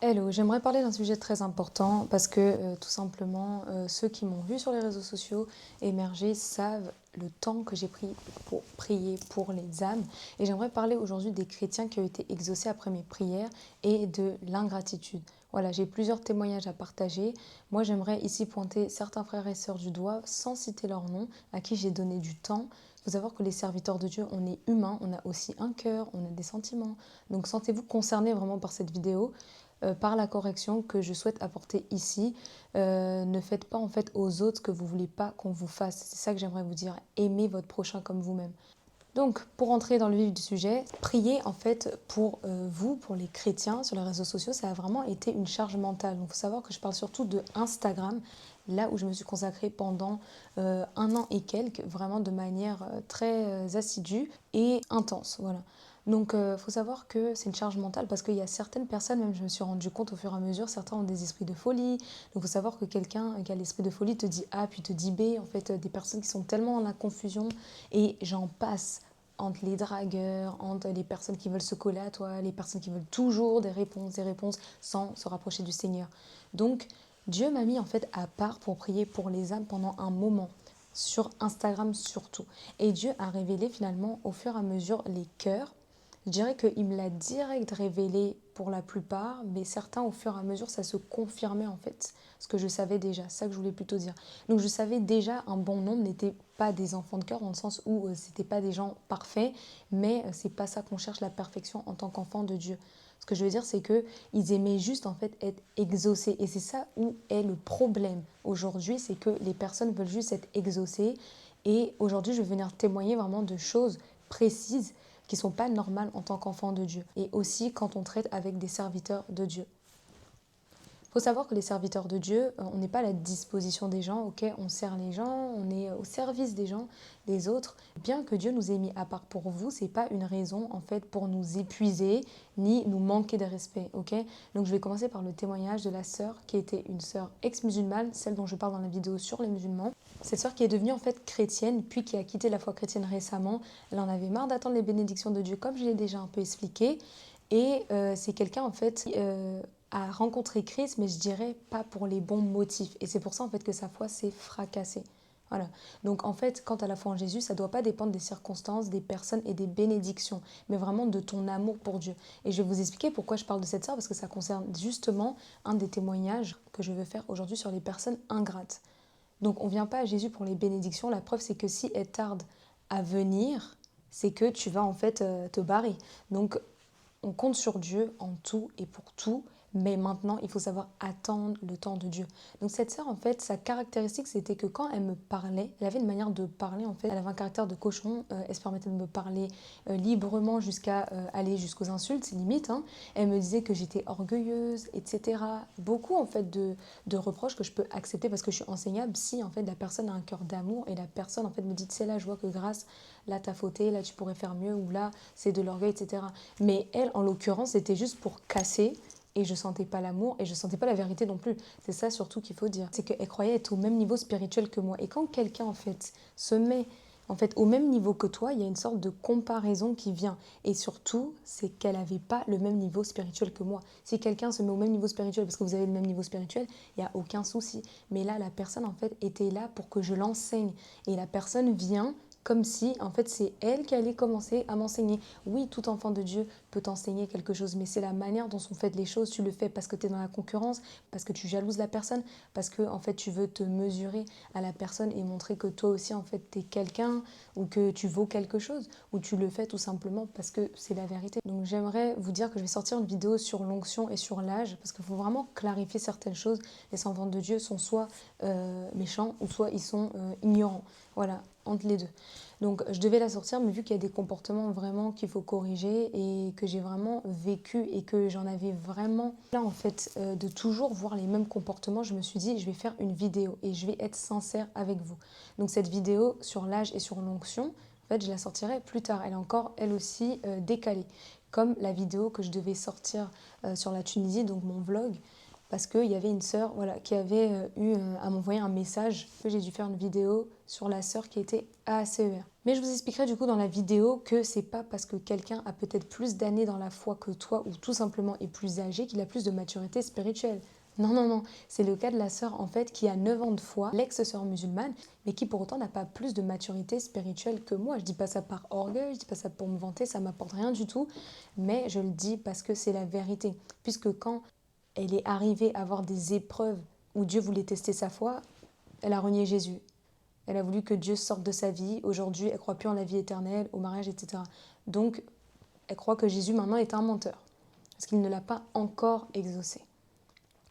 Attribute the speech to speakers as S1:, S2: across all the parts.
S1: Hello, j'aimerais parler d'un sujet très important parce que tout simplement, ceux qui m'ont vu sur les réseaux sociaux émerger savent le temps que j'ai pris pour prier pour les âmes. Et j'aimerais parler aujourd'hui des chrétiens qui ont été exaucés après mes prières et de l'ingratitude. Voilà, j'ai plusieurs témoignages à partager. Moi, j'aimerais ici pointer certains frères et sœurs du doigt sans citer leur nom, à qui j'ai donné du temps. Il faut savoir que les serviteurs de Dieu, on est humains, on a aussi un cœur, on a des sentiments. Donc sentez-vous concernés vraiment par cette vidéo par la correction que je souhaite apporter ici. Ne faites pas en fait aux autres ce que vous voulez pas qu'on vous fasse. C'est ça que j'aimerais vous dire. Aimez votre prochain comme vous-même. Donc, pour entrer dans le vif du sujet, prier en fait pour vous, pour les chrétiens sur les réseaux sociaux, ça a vraiment été une charge mentale. Donc, il faut savoir que je parle surtout de Instagram, là où je me suis consacrée pendant un an et quelques, vraiment de manière très assidue et intense. Voilà. Donc, il faut savoir que c'est une charge mentale parce qu'il y a certaines personnes, même je me suis rendu compte au fur et à mesure, certains ont des esprits de folie. Donc, il faut savoir que quelqu'un qui a l'esprit de folie te dit A, puis te dit B. En fait, des personnes qui sont tellement dans la confusion et j'en passe entre les dragueurs, entre les personnes qui veulent se coller à toi, les personnes qui veulent toujours des réponses sans se rapprocher du Seigneur. Donc, Dieu m'a mis en fait à part pour prier pour les âmes pendant un moment, sur Instagram surtout. Et Dieu a révélé finalement au fur et à mesure les cœurs. Je dirais qu'il me l'a direct révélé pour la plupart, mais certains au fur et à mesure ça se confirmait en fait, ce que je savais déjà, c'est ça que je voulais plutôt dire. Donc je savais déjà un bon nombre n'étaient pas des enfants de cœur dans le sens où c'était pas des gens parfaits, mais c'est pas ça qu'on cherche la perfection en tant qu'enfant de Dieu. Ce que je veux dire, c'est que ils aimaient juste en fait être exaucés, et c'est ça où est le problème aujourd'hui, c'est que les personnes veulent juste être exaucées. Et aujourd'hui, je vais venir témoigner vraiment de choses précises qui ne sont pas normales en tant qu'enfant de Dieu, et aussi quand on traite avec des serviteurs de Dieu. Il faut savoir que les serviteurs de Dieu, on n'est pas à la disposition des gens, ok, on sert les gens, on est au service des gens, des autres. Bien que Dieu nous ait mis à part pour vous, c'est pas une raison en fait pour nous épuiser ni nous manquer de respect, ok. Donc je vais commencer par le témoignage de la sœur qui était une sœur ex-musulmane, celle dont je parle dans la vidéo sur les musulmans. Cette sœur qui est devenue en fait chrétienne, puis qui a quitté la foi chrétienne récemment. Elle en avait marre d'attendre les bénédictions de Dieu, comme je l'ai déjà un peu expliqué. Et c'est quelqu'un en fait qui a rencontré Christ, mais je dirais pas pour les bons motifs. Et c'est pour ça en fait que sa foi s'est fracassée. Voilà. Donc en fait, quant à la foi en Jésus, ça ne doit pas dépendre des circonstances, des personnes et des bénédictions, mais vraiment de ton amour pour Dieu. Et je vais vous expliquer pourquoi je parle de cette sœur, parce que ça concerne justement un des témoignages que je veux faire aujourd'hui sur les personnes ingrates. Donc on ne vient pas à Jésus pour les bénédictions. La preuve, c'est que si elle tarde à venir, c'est que tu vas en fait te barrer. Donc on compte sur Dieu en tout et pour tout, mais maintenant, il faut savoir attendre le temps de Dieu. Donc cette sœur, en fait, sa caractéristique, c'était que quand elle me parlait, elle avait une manière de parler, en fait. Elle avait un caractère de cochon, elle se permettait de me parler librement jusqu'à aller jusqu'aux insultes, c'est limite. Hein. Elle me disait que j'étais orgueilleuse, etc. Beaucoup, en fait, de reproches que je peux accepter parce que je suis enseignable si, en fait, la personne a un cœur d'amour et la personne, en fait, me dit, tu sais, là, je vois que grâce, là, t'as fauté, là, tu pourrais faire mieux, ou là, c'est de l'orgueil, etc. Mais elle, en l'occurrence, c'était juste pour casser. Et je sentais pas l'amour et je sentais pas la vérité non plus. C'est ça surtout qu'il faut dire. C'est qu'elle croyait être au même niveau spirituel que moi. Et quand quelqu'un en fait se met en fait au même niveau que toi, il y a une sorte de comparaison qui vient. Et surtout, c'est qu'elle n'avait pas le même niveau spirituel que moi. Si quelqu'un se met au même niveau spirituel parce que vous avez le même niveau spirituel, il n'y a aucun souci. Mais là, la personne en fait était là pour que je l'enseigne. Et la personne vient comme si en fait c'est elle qui allait commencer à m'enseigner. Oui, tout enfant de Dieu peut t'enseigner quelque chose, mais c'est la manière dont sont faites les choses. Tu le fais parce que tu es dans la concurrence, parce que tu jalouses la personne, parce que en fait tu veux te mesurer à la personne et montrer que toi aussi en fait tu es quelqu'un ou que tu vaux quelque chose, ou tu le fais tout simplement parce que c'est la vérité. Donc j'aimerais vous dire que je vais sortir une vidéo sur l'onction et sur l'âge parce qu'il faut vraiment clarifier certaines choses. Les enfants de Dieu sont soit méchants ou soit ils sont ignorants. Voilà, entre les deux. Donc je devais la sortir, mais vu qu'il y a des comportements vraiment qu'il faut corriger et que j'ai vraiment vécu et que j'en avais vraiment là en fait de toujours voir les mêmes comportements, je me suis dit je vais faire une vidéo et je vais être sincère avec vous. Donc cette vidéo sur l'âge et sur l'onction, en fait je la sortirai plus tard. Elle est encore elle aussi décalée, comme la vidéo que je devais sortir sur la Tunisie, donc mon vlog. Parce qu'il y avait une sœur voilà, qui avait eu à m'envoyer un message que j'ai dû faire une vidéo sur la sœur qui était AACER. Mais je vous expliquerai du coup dans la vidéo que c'est pas parce que quelqu'un a peut-être plus d'années dans la foi que toi ou tout simplement est plus âgé qu'il a plus de maturité spirituelle. Non, non, non. C'est le cas de la sœur en fait qui a 9 ans de foi, l'ex-sœur musulmane, mais qui pour autant n'a pas plus de maturité spirituelle que moi. Je dis pas ça par orgueil, je dis pas ça pour me vanter, ça m'apporte rien du tout, mais je le dis parce que c'est la vérité. Puisque quand elle est arrivée à avoir des épreuves où Dieu voulait tester sa foi, elle a renié Jésus. Elle a voulu que Dieu sorte de sa vie. Aujourd'hui, elle croit plus en la vie éternelle, au mariage, etc. Donc, elle croit que Jésus maintenant est un menteur, parce qu'il ne l'a pas encore exaucé.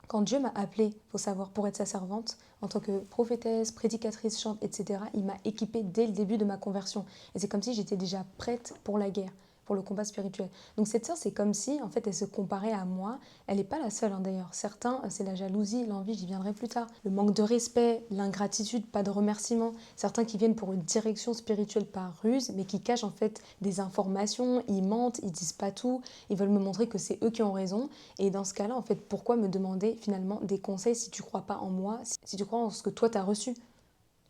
S1: Quand Dieu m'a appelée, il faut savoir, pour être sa servante, en tant que prophétesse, prédicatrice, chante, etc., il m'a équipée dès le début de ma conversion. Et c'est comme si j'étais déjà prête pour la guerre, pour le combat spirituel. Donc cette sœur, c'est comme si, en fait, elle se comparait à moi. Elle n'est pas la seule, hein, d'ailleurs. Certains, c'est la jalousie, l'envie, j'y viendrai plus tard. Le manque de respect, l'ingratitude, pas de remerciement. Certains qui viennent pour une direction spirituelle par ruse, mais qui cachent en fait des informations, ils mentent, ils disent pas tout, ils veulent me montrer que c'est eux qui ont raison. Et dans ce cas-là, en fait, pourquoi me demander finalement des conseils si tu crois pas en moi, si tu crois en ce que toi t'as reçu?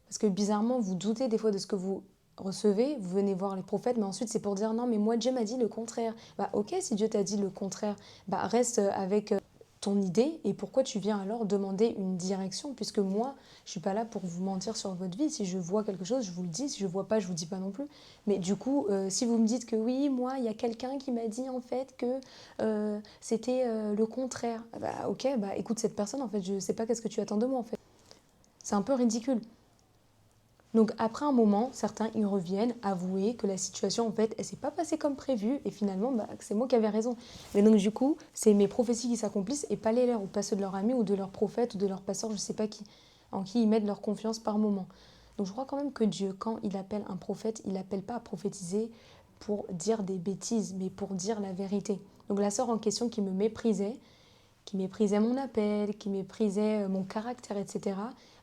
S1: Parce que bizarrement, vous doutez des fois de ce que vous recevez, vous venez voir les prophètes, mais ensuite c'est pour dire non, mais moi Dieu m'a dit le contraire. Bah ok, si Dieu t'a dit le contraire, bah reste avec ton idée et pourquoi tu viens alors demander une direction puisque moi je suis pas là pour vous mentir sur votre vie. Si je vois quelque chose je vous le dis, si je vois pas je vous dis pas non plus. Mais du coup si vous me dites que oui moi il y a quelqu'un qui m'a dit en fait que c'était le contraire, bah ok, bah écoute cette personne en fait, je sais pas qu'est-ce que tu attends de moi en fait. C'est un peu ridicule. Donc après un moment, certains y reviennent avouer que la situation en fait, elle s'est pas passée comme prévu et finalement bah, c'est moi qui avais raison. Mais donc du coup, c'est mes prophéties qui s'accomplissent et pas les leurs ou pas ceux de leurs amis ou de leurs prophètes ou de leurs pasteurs, je sais pas qui, en qui ils mettent leur confiance par moment. Donc je crois quand même que Dieu, quand il appelle un prophète, il appelle pas à prophétiser pour dire des bêtises, mais pour dire la vérité. Donc la sœur en question qui méprisait mon appel, qui méprisait mon caractère, etc.,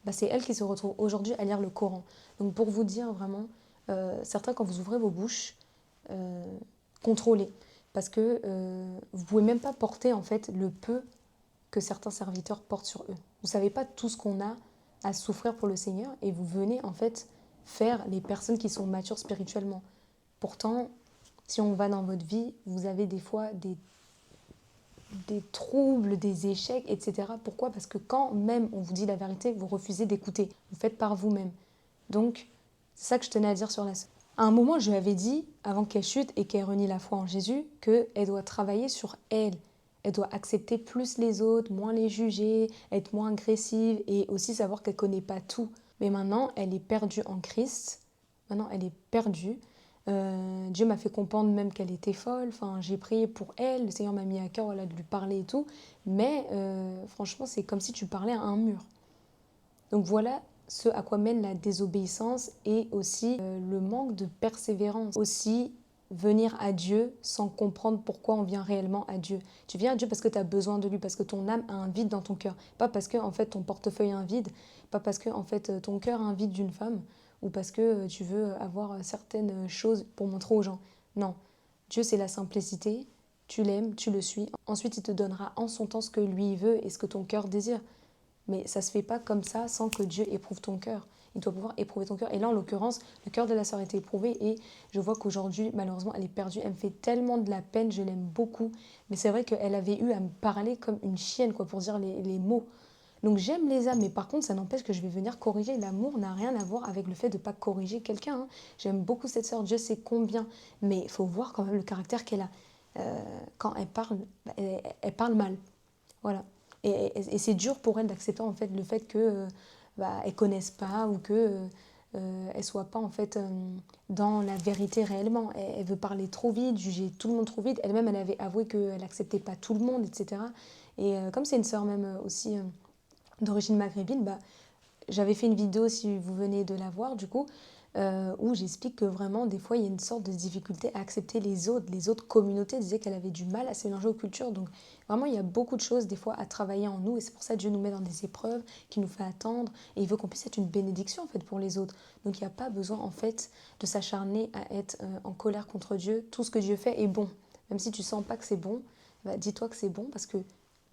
S1: bah, c'est elle qui se retrouve aujourd'hui à lire le Coran. Donc pour vous dire vraiment, certains quand vous ouvrez vos bouches, euh, contrôlez. Parce que vous ne pouvez même pas porter en fait le peu que certains serviteurs portent sur eux. Vous ne savez pas tout ce qu'on a à souffrir pour le Seigneur et vous venez en fait faire les personnes qui sont matures spirituellement. Pourtant, si on va dans votre vie, vous avez des fois des troubles, des échecs, etc. Pourquoi? Parce que quand même on vous dit la vérité, vous refusez d'écouter. Vous faites par vous-même. Donc, c'est ça que je tenais à dire sur la sœur. À un moment, je lui avais dit, avant qu'elle chute et qu'elle renie la foi en Jésus, qu'elle doit travailler sur elle. Elle doit accepter plus les autres, moins les juger, être moins agressive et aussi savoir qu'elle ne connaît pas tout. Mais maintenant, elle est perdue en Christ. Maintenant, elle est perdue. Dieu m'a fait comprendre même qu'elle était folle. Enfin, j'ai prié pour elle. Le Seigneur m'a mis à cœur voilà, de lui parler et tout. Mais franchement, c'est comme si tu parlais à un mur. Donc voilà ce à quoi mène la désobéissance et aussi le manque de persévérance. Aussi venir à Dieu sans comprendre pourquoi on vient réellement à Dieu. Tu viens à Dieu parce que tu as besoin de lui, parce que ton âme a un vide dans ton cœur. Pas parce que en fait ton portefeuille a un vide, pas parce que en fait ton cœur a un vide d'une femme ou parce que tu veux avoir certaines choses pour montrer aux gens. Non, Dieu c'est la simplicité, tu l'aimes, tu le suis. Ensuite il te donnera en son temps ce que lui veut et ce que ton cœur désire. Mais ça se fait pas comme ça sans que Dieu éprouve ton cœur. Il doit pouvoir éprouver ton cœur. Et là, en l'occurrence, le cœur de la sœur a été éprouvé et je vois qu'aujourd'hui, malheureusement, elle est perdue. Elle me fait tellement de la peine, je l'aime beaucoup. Mais c'est vrai qu'elle avait eu à me parler comme une chienne, quoi, pour dire les mots. Donc j'aime les âmes, mais par contre, ça n'empêche que je vais venir corriger. L'amour n'a rien à voir avec le fait de ne pas corriger quelqu'un, hein. J'aime beaucoup cette sœur, Dieu sait combien. Mais il faut voir quand même le caractère qu'elle a. Quand elle parle, elle parle mal. Voilà. Et c'est dur pour elle d'accepter en fait le fait que bah, elles connaissent pas ou que elles soient pas en fait dans la vérité réellement. Elle veut parler trop vite, juger tout le monde trop vite. Elle-même, elle avait avoué qu'elle acceptait pas tout le monde, etc. Et comme c'est une sœur même aussi d'origine maghrébine, bah, j'avais fait une vidéo, si vous venez de la voir, du coup, où j'explique que vraiment, des fois, il y a une sorte de difficulté à accepter les autres communautés. Elle disait qu'elle avait du mal à se mélanger aux cultures. Donc, vraiment, il y a beaucoup de choses, des fois, à travailler en nous. Et c'est pour ça que Dieu nous met dans des épreuves, qu'il nous fait attendre. Et il veut qu'on puisse être une bénédiction, en fait, pour les autres. Donc, il n'y a pas besoin, en fait, de s'acharner à être en colère contre Dieu. Tout ce que Dieu fait est bon. Même si tu sens pas que c'est bon, bah, dis-toi que c'est bon parce que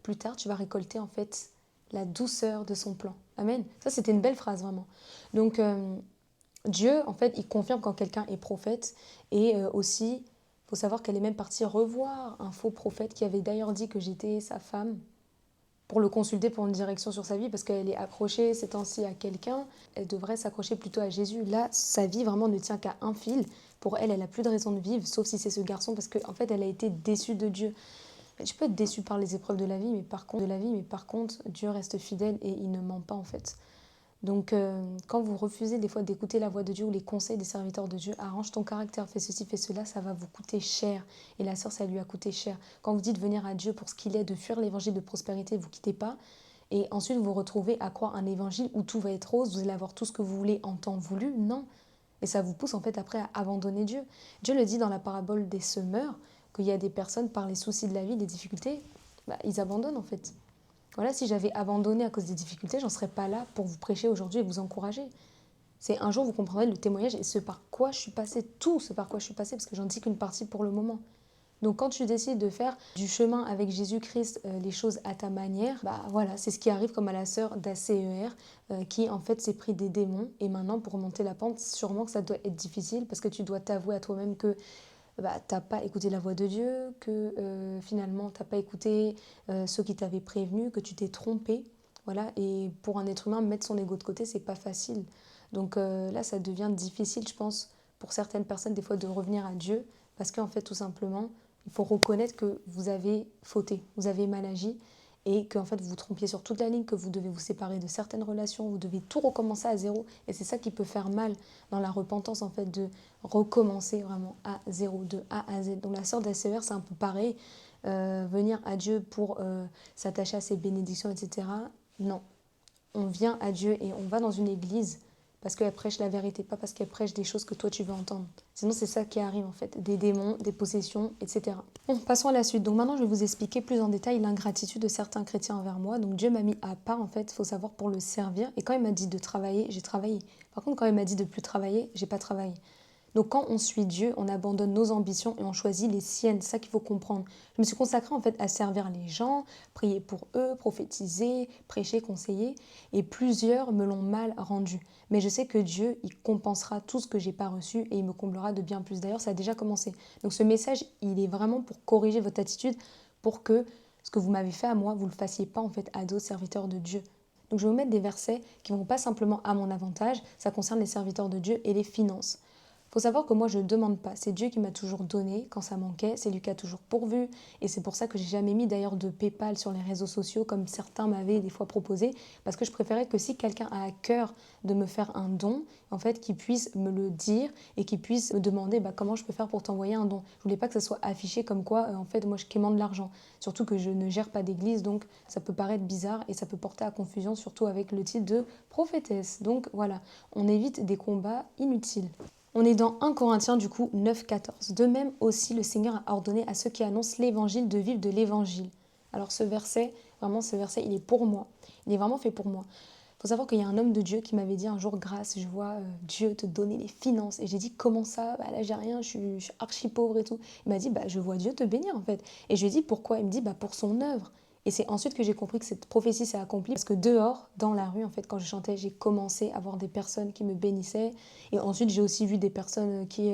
S1: plus tard, tu vas récolter, en fait, la douceur de son plan. Amen. Ça, c'était une belle phrase, vraiment. Donc, Dieu, en fait, il confirme quand quelqu'un est prophète. Et aussi, il faut savoir qu'elle est même partie revoir un faux prophète qui avait d'ailleurs dit que j'étais sa femme pour le consulter pour une direction sur sa vie parce qu'elle est accrochée ces temps-ci à quelqu'un. Elle devrait s'accrocher plutôt à Jésus. Là, sa vie vraiment ne tient qu'à un fil. Pour elle, elle n'a plus de raison de vivre, sauf si c'est ce garçon, parce qu'en fait, elle a été déçue de Dieu. Tu peux être déçu par les épreuves de la vie, mais par contre, Dieu reste fidèle et il ne ment pas en fait. Donc, quand vous refusez des fois d'écouter la voix de Dieu ou les conseils des serviteurs de Dieu, arrange ton caractère, fais ceci, fais cela, ça va vous coûter cher. Et la sœur, ça lui a coûté cher. Quand vous dites venir à Dieu pour ce qu'il est, de fuir l'évangile de prospérité, vous ne quittez pas. Et ensuite, vous vous retrouvez à croire un évangile où tout va être rose, vous allez avoir tout ce que vous voulez en temps voulu. Non. Et ça vous pousse en fait après à abandonner Dieu. Dieu le dit dans la parabole des semeurs, qu'il y a des personnes par les soucis de la vie, des difficultés, ils abandonnent en fait. Voilà, si j'avais abandonné à cause des difficultés, j'en serais pas là pour vous prêcher aujourd'hui et vous encourager. C'est un jour vous comprendrez le témoignage et ce par quoi je suis passée, tout ce par quoi je suis passée, parce que j'en dis qu'une partie pour le moment. Donc quand tu décides de faire du chemin avec Jésus-Christ les choses à ta manière, voilà, c'est ce qui arrive comme à la sœur d'ACER qui en fait s'est pris des démons et maintenant pour remonter la pente, sûrement que ça doit être difficile parce que tu dois t'avouer à toi-même que t'as pas écouté la voix de Dieu, que finalement t'as pas écouté ceux qui t'avaient prévenu, que tu t'es trompé. Voilà, et pour un être humain, mettre son ego de côté, c'est pas facile. Donc là, ça devient difficile, je pense, pour certaines personnes, des fois, de revenir à Dieu, parce qu'en fait, tout simplement, il faut reconnaître que vous avez fauté, vous avez mal agi, et qu'en fait, vous vous trompiez sur toute la ligne, que vous devez vous séparer de certaines relations, vous devez tout recommencer à zéro. Et c'est ça qui peut faire mal dans la repentance, en fait, de recommencer vraiment à zéro, de A à Z. Donc la sœur d'ACER, c'est un peu pareil. Venir à Dieu pour s'attacher à ses bénédictions, etc. Non, on vient à Dieu et on va dans une église parce qu'elle prêche la vérité, pas parce qu'elle prêche des choses que toi tu veux entendre. Sinon c'est ça qui arrive en fait, des démons, des possessions, etc. Bon, passons à la suite. Donc maintenant je vais vous expliquer plus en détail l'ingratitude de certains chrétiens envers moi. Donc Dieu m'a mis à part en fait, il faut savoir pour le servir. Et quand il m'a dit de travailler, j'ai travaillé. Par contre quand il m'a dit de plus travailler, j'ai pas travaillé. Donc quand on suit Dieu, on abandonne nos ambitions et on choisit les siennes. C'est ça qu'il faut comprendre. Je me suis consacrée en fait à servir les gens, prier pour eux, prophétiser, prêcher, conseiller. Et plusieurs me l'ont mal rendu. Mais je sais que Dieu, il compensera tout ce que j'ai pas reçu et il me comblera de bien plus. D'ailleurs, ça a déjà commencé. Donc ce message, il est vraiment pour corriger votre attitude, pour que ce que vous m'avez fait à moi, vous ne le fassiez pas en fait à d'autres serviteurs de Dieu. Donc je vais vous mettre des versets qui ne vont pas simplement à mon avantage, ça concerne les serviteurs de Dieu et les finances. Il faut savoir que moi, je ne demande pas. C'est Dieu qui m'a toujours donné quand ça manquait. C'est lui qui a toujours pourvu. Et c'est pour ça que j'ai jamais mis d'ailleurs de PayPal sur les réseaux sociaux comme certains m'avaient des fois proposé. Parce que je préférais que si quelqu'un a à cœur de me faire un don, en fait, qu'il puisse me le dire et qu'il puisse me demander comment je peux faire pour t'envoyer un don. Je voulais pas que ça soit affiché comme quoi, en fait, moi, je quémande l'argent. Surtout que je ne gère pas d'église, donc ça peut paraître bizarre et ça peut porter à confusion, surtout avec le titre de prophétesse. Donc voilà, on évite des combats inutiles. On est dans 1 Corinthiens du coup 9,14. De même aussi, le Seigneur a ordonné à ceux qui annoncent l'évangile de vivre de l'évangile. Alors ce verset, vraiment ce verset, il est pour moi. Il est vraiment fait pour moi. Il faut savoir qu'il y a un homme de Dieu qui m'avait dit un jour, Grâce, je vois Dieu te donner les finances. Et j'ai dit, comment ça? Là, j'ai rien, je suis archi pauvre et tout. Il m'a dit, je vois Dieu te bénir en fait. Et je lui ai dit, pourquoi? Il me dit, pour son œuvre. Et c'est ensuite que j'ai compris que cette prophétie s'est accomplie parce que dehors, dans la rue, en fait, quand je chantais, j'ai commencé à voir des personnes qui me bénissaient. Et ensuite, j'ai aussi vu des personnes qui,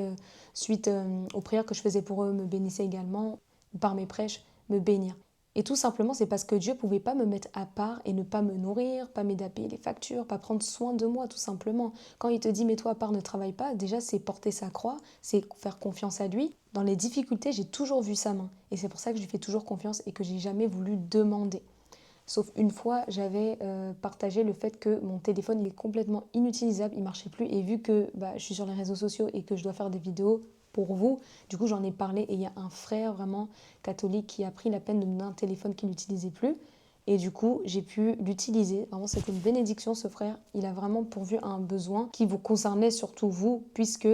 S1: suite aux prières que je faisais pour eux, me bénissaient également, par mes prêches, me bénir. Et tout simplement, c'est parce que Dieu ne pouvait pas me mettre à part et ne pas me nourrir, pas m'aider à payer les factures, pas prendre soin de moi, tout simplement. Quand il te dit mets-toi à part, ne travaille pas, déjà c'est porter sa croix, c'est faire confiance à lui. Dans les difficultés, j'ai toujours vu sa main. Et c'est pour ça que je lui fais toujours confiance et que j'ai jamais voulu demander. Sauf une fois, j'avais partagé le fait que mon téléphone il est complètement inutilisable, il marchait plus. Et vu que je suis sur les réseaux sociaux et que je dois faire des vidéos pour vous, du coup j'en ai parlé et il y a un frère vraiment catholique qui a pris la peine de me donner un téléphone qu'il n'utilisait plus. Et du coup, j'ai pu l'utiliser. Vraiment, c'était une bénédiction, ce frère. Il a vraiment pourvu à un besoin qui vous concernait, surtout vous, puisque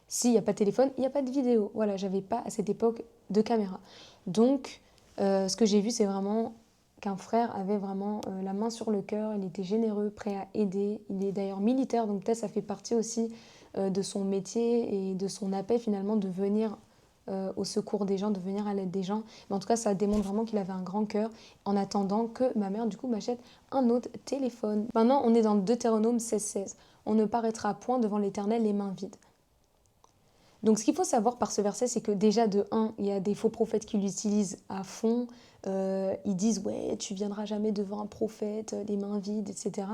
S1: s'il n'y a pas de téléphone, il n'y a pas de vidéo. Voilà, j'avais pas à cette époque de caméra. Donc, ce que j'ai vu, c'est vraiment qu'un frère avait vraiment la main sur le cœur, il était généreux, prêt à aider. Il est d'ailleurs militaire, donc peut-être ça fait partie aussi de son métier et de son appel finalement de venir au secours des gens, de venir à l'aide des gens. Mais en tout cas, ça démontre vraiment qu'il avait un grand cœur en attendant que ma mère, du coup, m'achète un autre téléphone. Maintenant, on est dans Deutéronome 16:16. On ne paraîtra point devant l'Éternel les mains vides. Donc, ce qu'il faut savoir par ce verset, c'est que déjà, de un, il y a des faux prophètes qui l'utilisent à fond. Ils disent, ouais, tu viendras jamais devant un prophète, les mains vides, etc.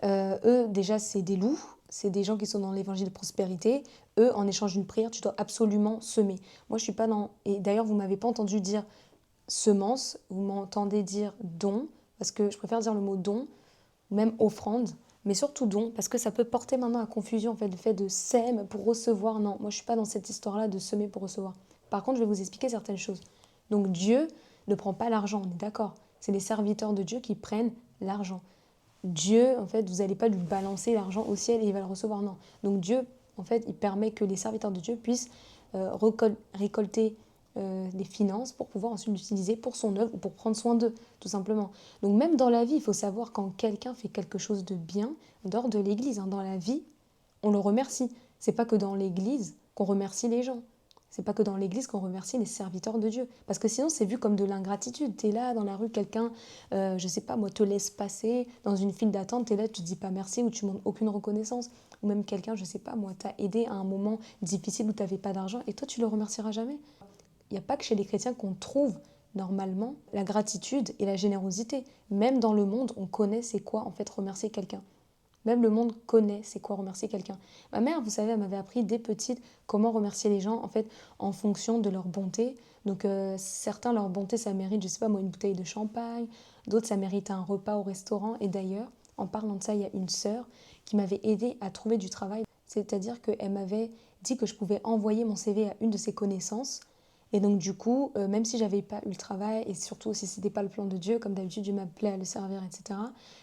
S1: Eux, déjà, c'est des loups. C'est des gens qui sont dans l'évangile de prospérité. Eux, en échange d'une prière, tu dois absolument semer. Moi, je suis pas dans. Et d'ailleurs, vous m'avez pas entendu dire semence, vous m'entendez dire don, parce que je préfère dire le mot don, même offrande, mais surtout don, parce que ça peut porter maintenant à confusion, en fait, le fait de sème pour recevoir. Non, moi je suis pas dans cette histoire-là de semer pour recevoir. Par contre, je vais vous expliquer certaines choses. Donc Dieu ne prend pas l'argent, on est d'accord. C'est les serviteurs de Dieu qui prennent l'argent. Dieu, en fait, vous n'allez pas lui balancer l'argent au ciel et il va le recevoir, non. Donc Dieu, en fait, il permet que les serviteurs de Dieu puissent récolter des finances pour pouvoir ensuite l'utiliser pour son œuvre ou pour prendre soin d'eux, tout simplement. Donc même dans la vie, il faut savoir quand quelqu'un fait quelque chose de bien, en dehors de l'église, hein, dans la vie, on le remercie. C'est pas que dans l'église qu'on remercie les gens. C'est pas que dans l'église qu'on remercie les serviteurs de Dieu. Parce que sinon, c'est vu comme de l'ingratitude. Tu es là dans la rue, quelqu'un, je sais pas, moi, te laisse passer dans une file d'attente, tu es là, tu dis pas merci ou tu montres aucune reconnaissance. Ou même quelqu'un, je sais pas, moi, t'a aidé à un moment difficile où tu n'avais pas d'argent et toi, tu le remercieras jamais. Il n'y a pas que chez les chrétiens qu'on trouve normalement la gratitude et la générosité. Même dans le monde, on connaît c'est quoi en fait remercier quelqu'un. Même le monde connaît c'est quoi remercier quelqu'un. Ma mère, vous savez, elle m'avait appris dès petite comment remercier les gens en fait en fonction de leur bonté. Donc certains, leur bonté, ça mérite, je sais pas moi, une bouteille de champagne. D'autres, ça mérite un repas au restaurant. Et d'ailleurs, en parlant de ça, il y a une sœur qui m'avait aidée à trouver du travail. C'est-à-dire qu'elle m'avait dit que je pouvais envoyer mon CV à une de ses connaissances et donc du coup, même si j'avais pas eu le travail, et surtout si c'était pas le plan de Dieu, comme d'habitude Dieu m'appelait à le servir, etc.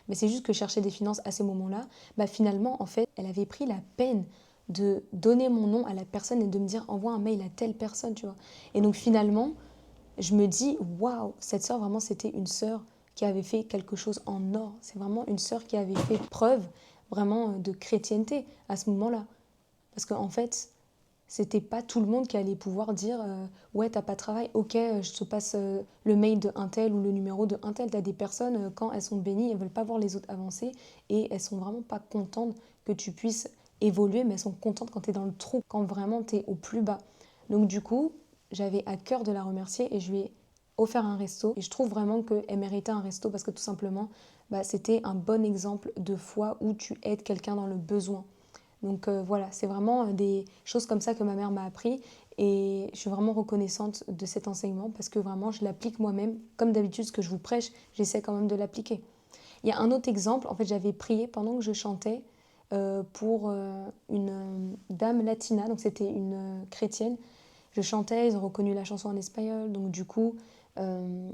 S1: Mais c'est juste que je cherchais des finances à ces moments-là. Bah finalement, en fait, elle avait pris la peine de donner mon nom à la personne et de me dire envoie un mail à telle personne, tu vois. Et donc finalement, je me dis waouh, cette sœur vraiment c'était une sœur qui avait fait quelque chose en or. C'est vraiment une sœur qui avait fait preuve vraiment de chrétienté à ce moment-là. Parce qu'en fait, c'était pas tout le monde qui allait pouvoir dire ouais, t'as pas de travail, ok, je te passe le mail de un tel ou le numéro de un tel. T'as des personnes, quand elles sont bénies, elles veulent pas voir les autres avancer et elles sont vraiment pas contentes que tu puisses évoluer, mais elles sont contentes quand t'es dans le trou, quand vraiment t'es au plus bas. Donc du coup, j'avais à cœur de la remercier et je lui ai offert un resto. Et je trouve vraiment qu'elle méritait un resto parce que tout simplement, bah, c'était un bon exemple de foi où tu aides quelqu'un dans le besoin. Donc voilà, c'est vraiment des choses comme ça que ma mère m'a appris et je suis vraiment reconnaissante de cet enseignement parce que vraiment je l'applique moi-même. Comme d'habitude, ce que je vous prêche, j'essaie quand même de l'appliquer. Il y a un autre exemple, en fait j'avais prié pendant que je chantais pour une dame latina, donc c'était une chrétienne. Je chantais, ils ont reconnu la chanson en espagnol, donc du coup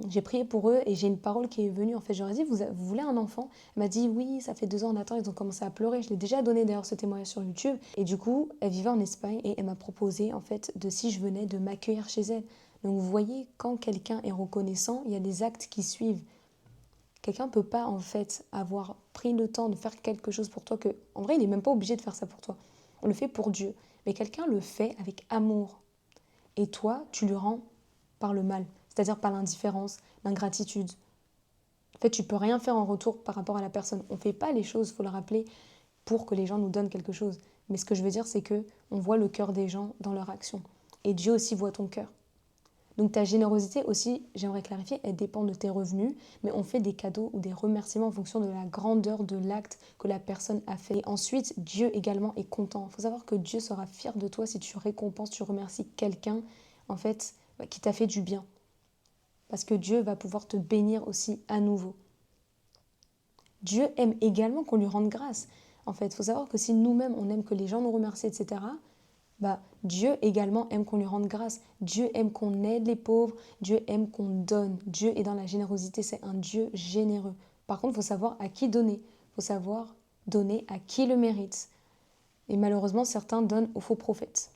S1: j'ai prié pour eux et j'ai une parole qui est venue. En fait, j'aurais dit, vous voulez un enfant? Elle m'a dit, oui, ça fait 2 ans, on attend. Ils ont commencé à pleurer. Je l'ai déjà donné d'ailleurs ce témoignage sur YouTube. Et du coup, elle vivait en Espagne et elle m'a proposé, en fait, de si je venais, de m'accueillir chez elle. Donc vous voyez, quand quelqu'un est reconnaissant, il y a des actes qui suivent. Quelqu'un ne peut pas, en fait, avoir pris le temps de faire quelque chose pour toi que, en vrai, il n'est même pas obligé de faire ça pour toi. On le fait pour Dieu. Mais quelqu'un le fait avec amour. Et toi, tu le rends par le mal, c'est-à-dire par l'indifférence, l'ingratitude. En fait, tu peux rien faire en retour par rapport à la personne. On ne fait pas les choses, il faut le rappeler, pour que les gens nous donnent quelque chose. Mais ce que je veux dire, c'est que on voit le cœur des gens dans leur action. Et Dieu aussi voit ton cœur. Donc ta générosité aussi, j'aimerais clarifier, elle dépend de tes revenus, mais on fait des cadeaux ou des remerciements en fonction de la grandeur de l'acte que la personne a fait. Et ensuite, Dieu également est content. Il faut savoir que Dieu sera fier de toi si tu récompenses, tu remercies quelqu'un, en fait, qui t'a fait du bien. Parce que Dieu va pouvoir te bénir aussi à nouveau. Dieu aime également qu'on lui rende grâce. En fait, il faut savoir que si nous-mêmes, on aime que les gens nous remercient, etc., bah, Dieu également aime qu'on lui rende grâce. Dieu aime qu'on aide les pauvres. Dieu aime qu'on donne. Dieu est dans la générosité. C'est un Dieu généreux. Par contre, il faut savoir à qui donner. Il faut savoir donner à qui le mérite. Et malheureusement, certains donnent aux faux prophètes.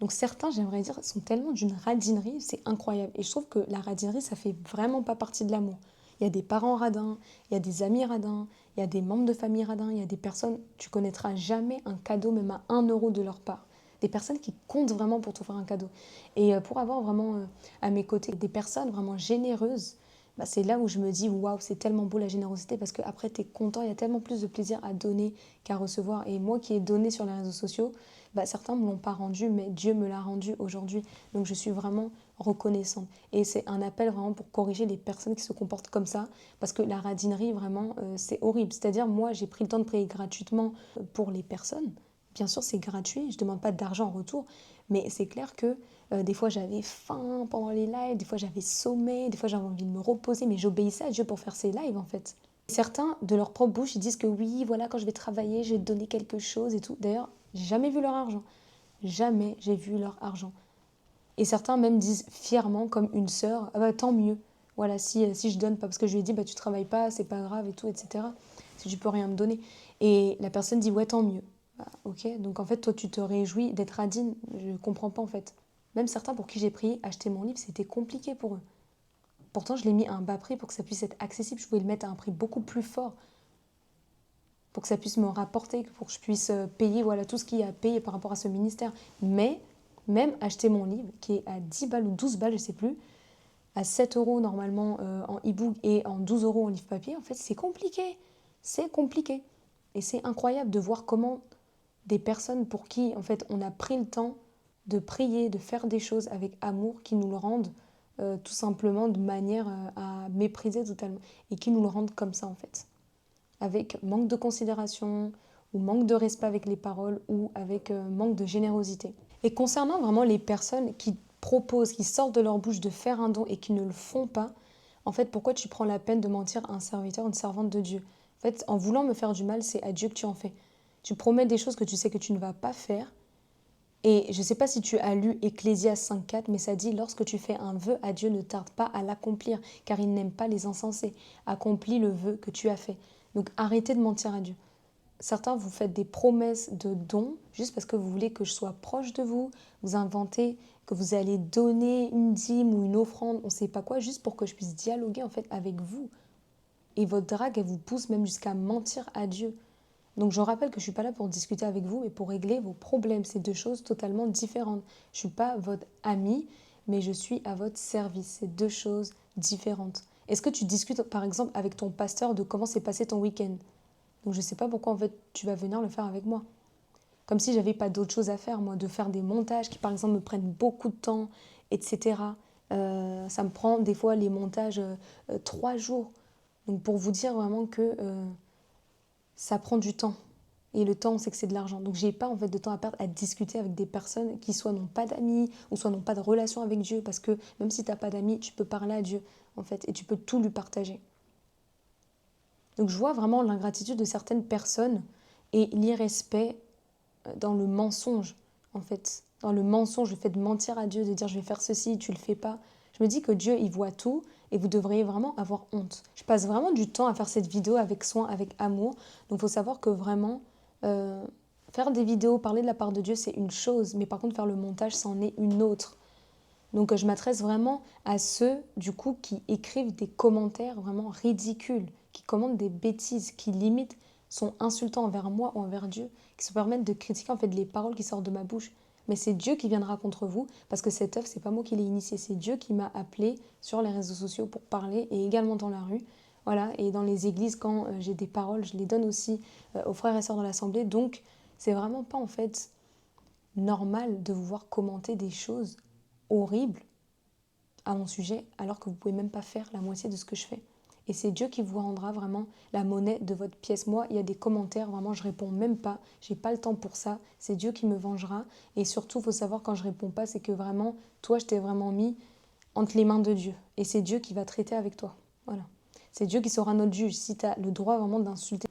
S1: Donc certains, j'aimerais dire, sont tellement d'une radinerie, c'est incroyable. Et je trouve que la radinerie, ça fait vraiment pas partie de l'amour. Il y a des parents radins, il y a des amis radins, il y a des membres de famille radins, il y a des personnes, tu connaîtras jamais un cadeau même à 1 euro de leur part. des personnes qui comptent vraiment pour t'offrir un cadeau. Et pour avoir vraiment à mes côtés des personnes vraiment généreuses, bah, c'est là où je me dis waouh, c'est tellement beau la générosité parce qu'après tu es content, il y a tellement plus de plaisir à donner qu'à recevoir. Et moi qui ai donné sur les réseaux sociaux, bah, certains ne me l'ont pas rendu, mais Dieu me l'a rendu aujourd'hui. Donc je suis vraiment reconnaissante. Et c'est un appel vraiment pour corriger les personnes qui se comportent comme ça parce que la radinerie, vraiment, c'est horrible. C'est-à-dire, moi, j'ai pris le temps de prier gratuitement pour les personnes. Bien sûr, c'est gratuit, je ne demande pas d'argent en retour, mais c'est clair que des fois j'avais faim pendant les lives, des fois j'avais sommeil, des fois j'avais envie de me reposer, mais j'obéissais à Dieu pour faire ces lives en fait. Certains, de leur propre bouche, ils disent que oui, voilà, quand je vais travailler, je vais donner quelque chose et tout. D'ailleurs, j'ai jamais vu leur argent. Jamais j'ai vu leur argent. Et certains même disent fièrement, comme une sœur, ah bah, tant mieux. Voilà, si je donne pas, parce que je lui ai dit, bah, tu travailles pas, c'est pas grave et tout, etc. Si tu peux rien me donner. Et la personne dit, ouais, tant mieux. Bah, ok, donc en fait, toi, tu te réjouis d'être radine. Je comprends pas en fait. Même certains pour qui j'ai prié acheter mon livre, c'était compliqué pour eux. Pourtant, je l'ai mis à un bas prix pour que ça puisse être accessible. Je pouvais le mettre à un prix beaucoup plus fort pour que ça puisse me rapporter, pour que je puisse payer voilà, tout ce qu'il y a à payer par rapport à ce ministère. Mais même acheter mon livre, qui est à 10 balles ou 12 balles, je ne sais plus, à 7 euros normalement en e-book et en 12 euros en livre papier, en fait, c'est compliqué. C'est compliqué. Et c'est incroyable de voir comment des personnes pour qui, en fait, on a pris le temps de prier, de faire des choses avec amour, qui nous le rendent tout simplement de manière à mépriser totalement. Et qui nous le rendent comme ça, en fait, avec manque de considération ou manque de respect avec les paroles ou avec manque de générosité. Et concernant vraiment les personnes qui proposent, qui sortent de leur bouche de faire un don et qui ne le font pas, en fait, pourquoi tu prends la peine de mentir à un serviteur, une servante de Dieu? En fait, en voulant me faire du mal, c'est à Dieu que tu en fais. Tu promets des choses que tu sais que tu ne vas pas faire. Et je ne sais pas si tu as lu Ecclésias 5.4, mais ça dit, lorsque tu fais un vœu à Dieu, ne tarde pas à l'accomplir, car il n'aime pas les insensés. Accomplis le vœu que tu as fait. Donc arrêtez de mentir à Dieu. Certains, vous faites des promesses de dons juste parce que vous voulez que je sois proche de vous. Vous inventez que vous allez donner une dîme ou une offrande, on ne sait pas quoi, juste pour que je puisse dialoguer en fait avec vous. Et votre drague, elle vous pousse même jusqu'à mentir à Dieu. Donc je rappelle que je ne suis pas là pour discuter avec vous, mais pour régler vos problèmes. C'est deux choses totalement différentes. Je ne suis pas votre ami, mais je suis à votre service. C'est deux choses différentes. Est-ce que tu discutes par exemple avec ton pasteur de comment s'est passé ton week-end? Donc je ne sais pas pourquoi en fait tu vas venir le faire avec moi. Comme si j'avais pas d'autre chose à faire, moi, de faire des montages qui par exemple me prennent beaucoup de temps, etc. Ça me prend des fois les montages 3 jours. Donc pour vous dire vraiment que ça prend du temps. Et le temps, on sait que c'est de l'argent. Donc j'ai pas en fait de temps à perdre à discuter avec des personnes qui soit n'ont pas d'amis ou soit n'ont pas de relation avec Dieu. Parce que même si tu n'as pas d'amis, tu peux parler à Dieu en fait et tu peux tout lui partager. Donc je vois vraiment l'ingratitude de certaines personnes et l'irrespect dans le mensonge, en fait. Dans le mensonge, le fait de mentir à Dieu, de dire je vais faire ceci, tu le fais pas. Je me dis que Dieu, il voit tout et vous devriez vraiment avoir honte. Je passe vraiment du temps à faire cette vidéo avec soin, avec amour. Donc il faut savoir que vraiment, faire des vidéos, parler de la part de Dieu, c'est une chose. Mais par contre, faire le montage, c'en est une autre. Donc je m'adresse vraiment à ceux, du coup, qui écrivent des commentaires vraiment ridicules, qui commentent des bêtises, qui limitent, sont insultants envers moi ou envers Dieu, qui se permettent de critiquer en fait les paroles qui sortent de ma bouche. Mais c'est Dieu qui viendra contre vous, parce que cette œuvre, c'est pas moi qui l'ai initiée, c'est Dieu qui m'a appelé sur les réseaux sociaux pour parler, et également dans la rue. Voilà, et dans les églises, quand j'ai des paroles, je les donne aussi aux frères et sœurs de l'Assemblée. Donc, c'est vraiment pas en fait normal de vous voir commenter des choses horribles à mon sujet alors que vous ne pouvez même pas faire la moitié de ce que je fais. Et c'est Dieu qui vous rendra vraiment la monnaie de votre pièce. Moi, il y a des commentaires, vraiment, je réponds même pas. J'ai pas le temps pour ça. C'est Dieu qui me vengera. Et surtout, il faut savoir quand je réponds pas, c'est que vraiment, toi, je t'ai vraiment mis entre les mains de Dieu. Et c'est Dieu qui va traiter avec toi. Voilà. C'est Dieu qui sera notre juge. Si tu as le droit vraiment d'insulter.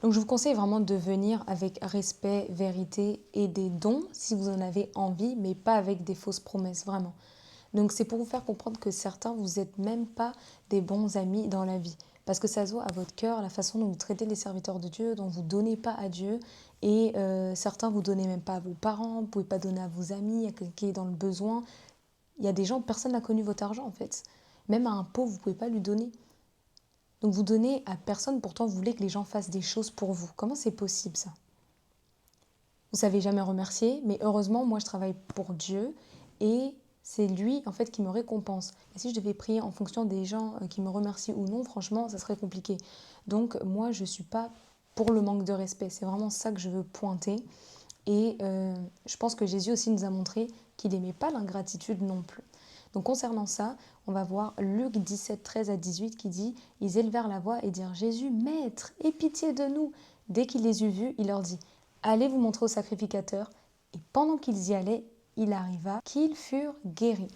S1: Donc je vous conseille vraiment de venir avec respect, vérité et des dons si vous en avez envie, mais pas avec des fausses promesses, vraiment. Donc c'est pour vous faire comprendre que certains, vous n'êtes même pas des bons amis dans la vie. Parce que ça se voit à votre cœur, la façon dont vous traitez les serviteurs de Dieu, dont vous ne donnez pas à Dieu. Et certains, vous ne donnez même pas à vos parents, vous ne pouvez pas donner à vos amis, à quelqu'un qui est dans le besoin. Il y a des gens, personne n'a connu votre argent en fait. Même à un pauvre, vous ne pouvez pas lui donner. Donc vous donnez à personne, pourtant vous voulez que les gens fassent des choses pour vous. Comment c'est possible ça? Vous savez jamais remercier, mais heureusement, moi, je travaille pour Dieu et c'est lui, en fait, qui me récompense. Et si je devais prier en fonction des gens qui me remercient ou non, franchement, ça serait compliqué. Donc, moi, je ne suis pas pour le manque de respect. C'est vraiment ça que je veux pointer. Et je pense que Jésus aussi nous a montré qu'il n'aimait pas l'ingratitude non plus. Donc concernant ça, on va voir Luc 17, 13 à 18 qui dit « Ils élevèrent la voix et dirent « Jésus, Maître, aie pitié de nous !» Dès qu'il les eut vus, il leur dit « Allez vous montrer au sacrificateur. » Et pendant qu'ils y allaient, il arriva qu'ils furent guéris.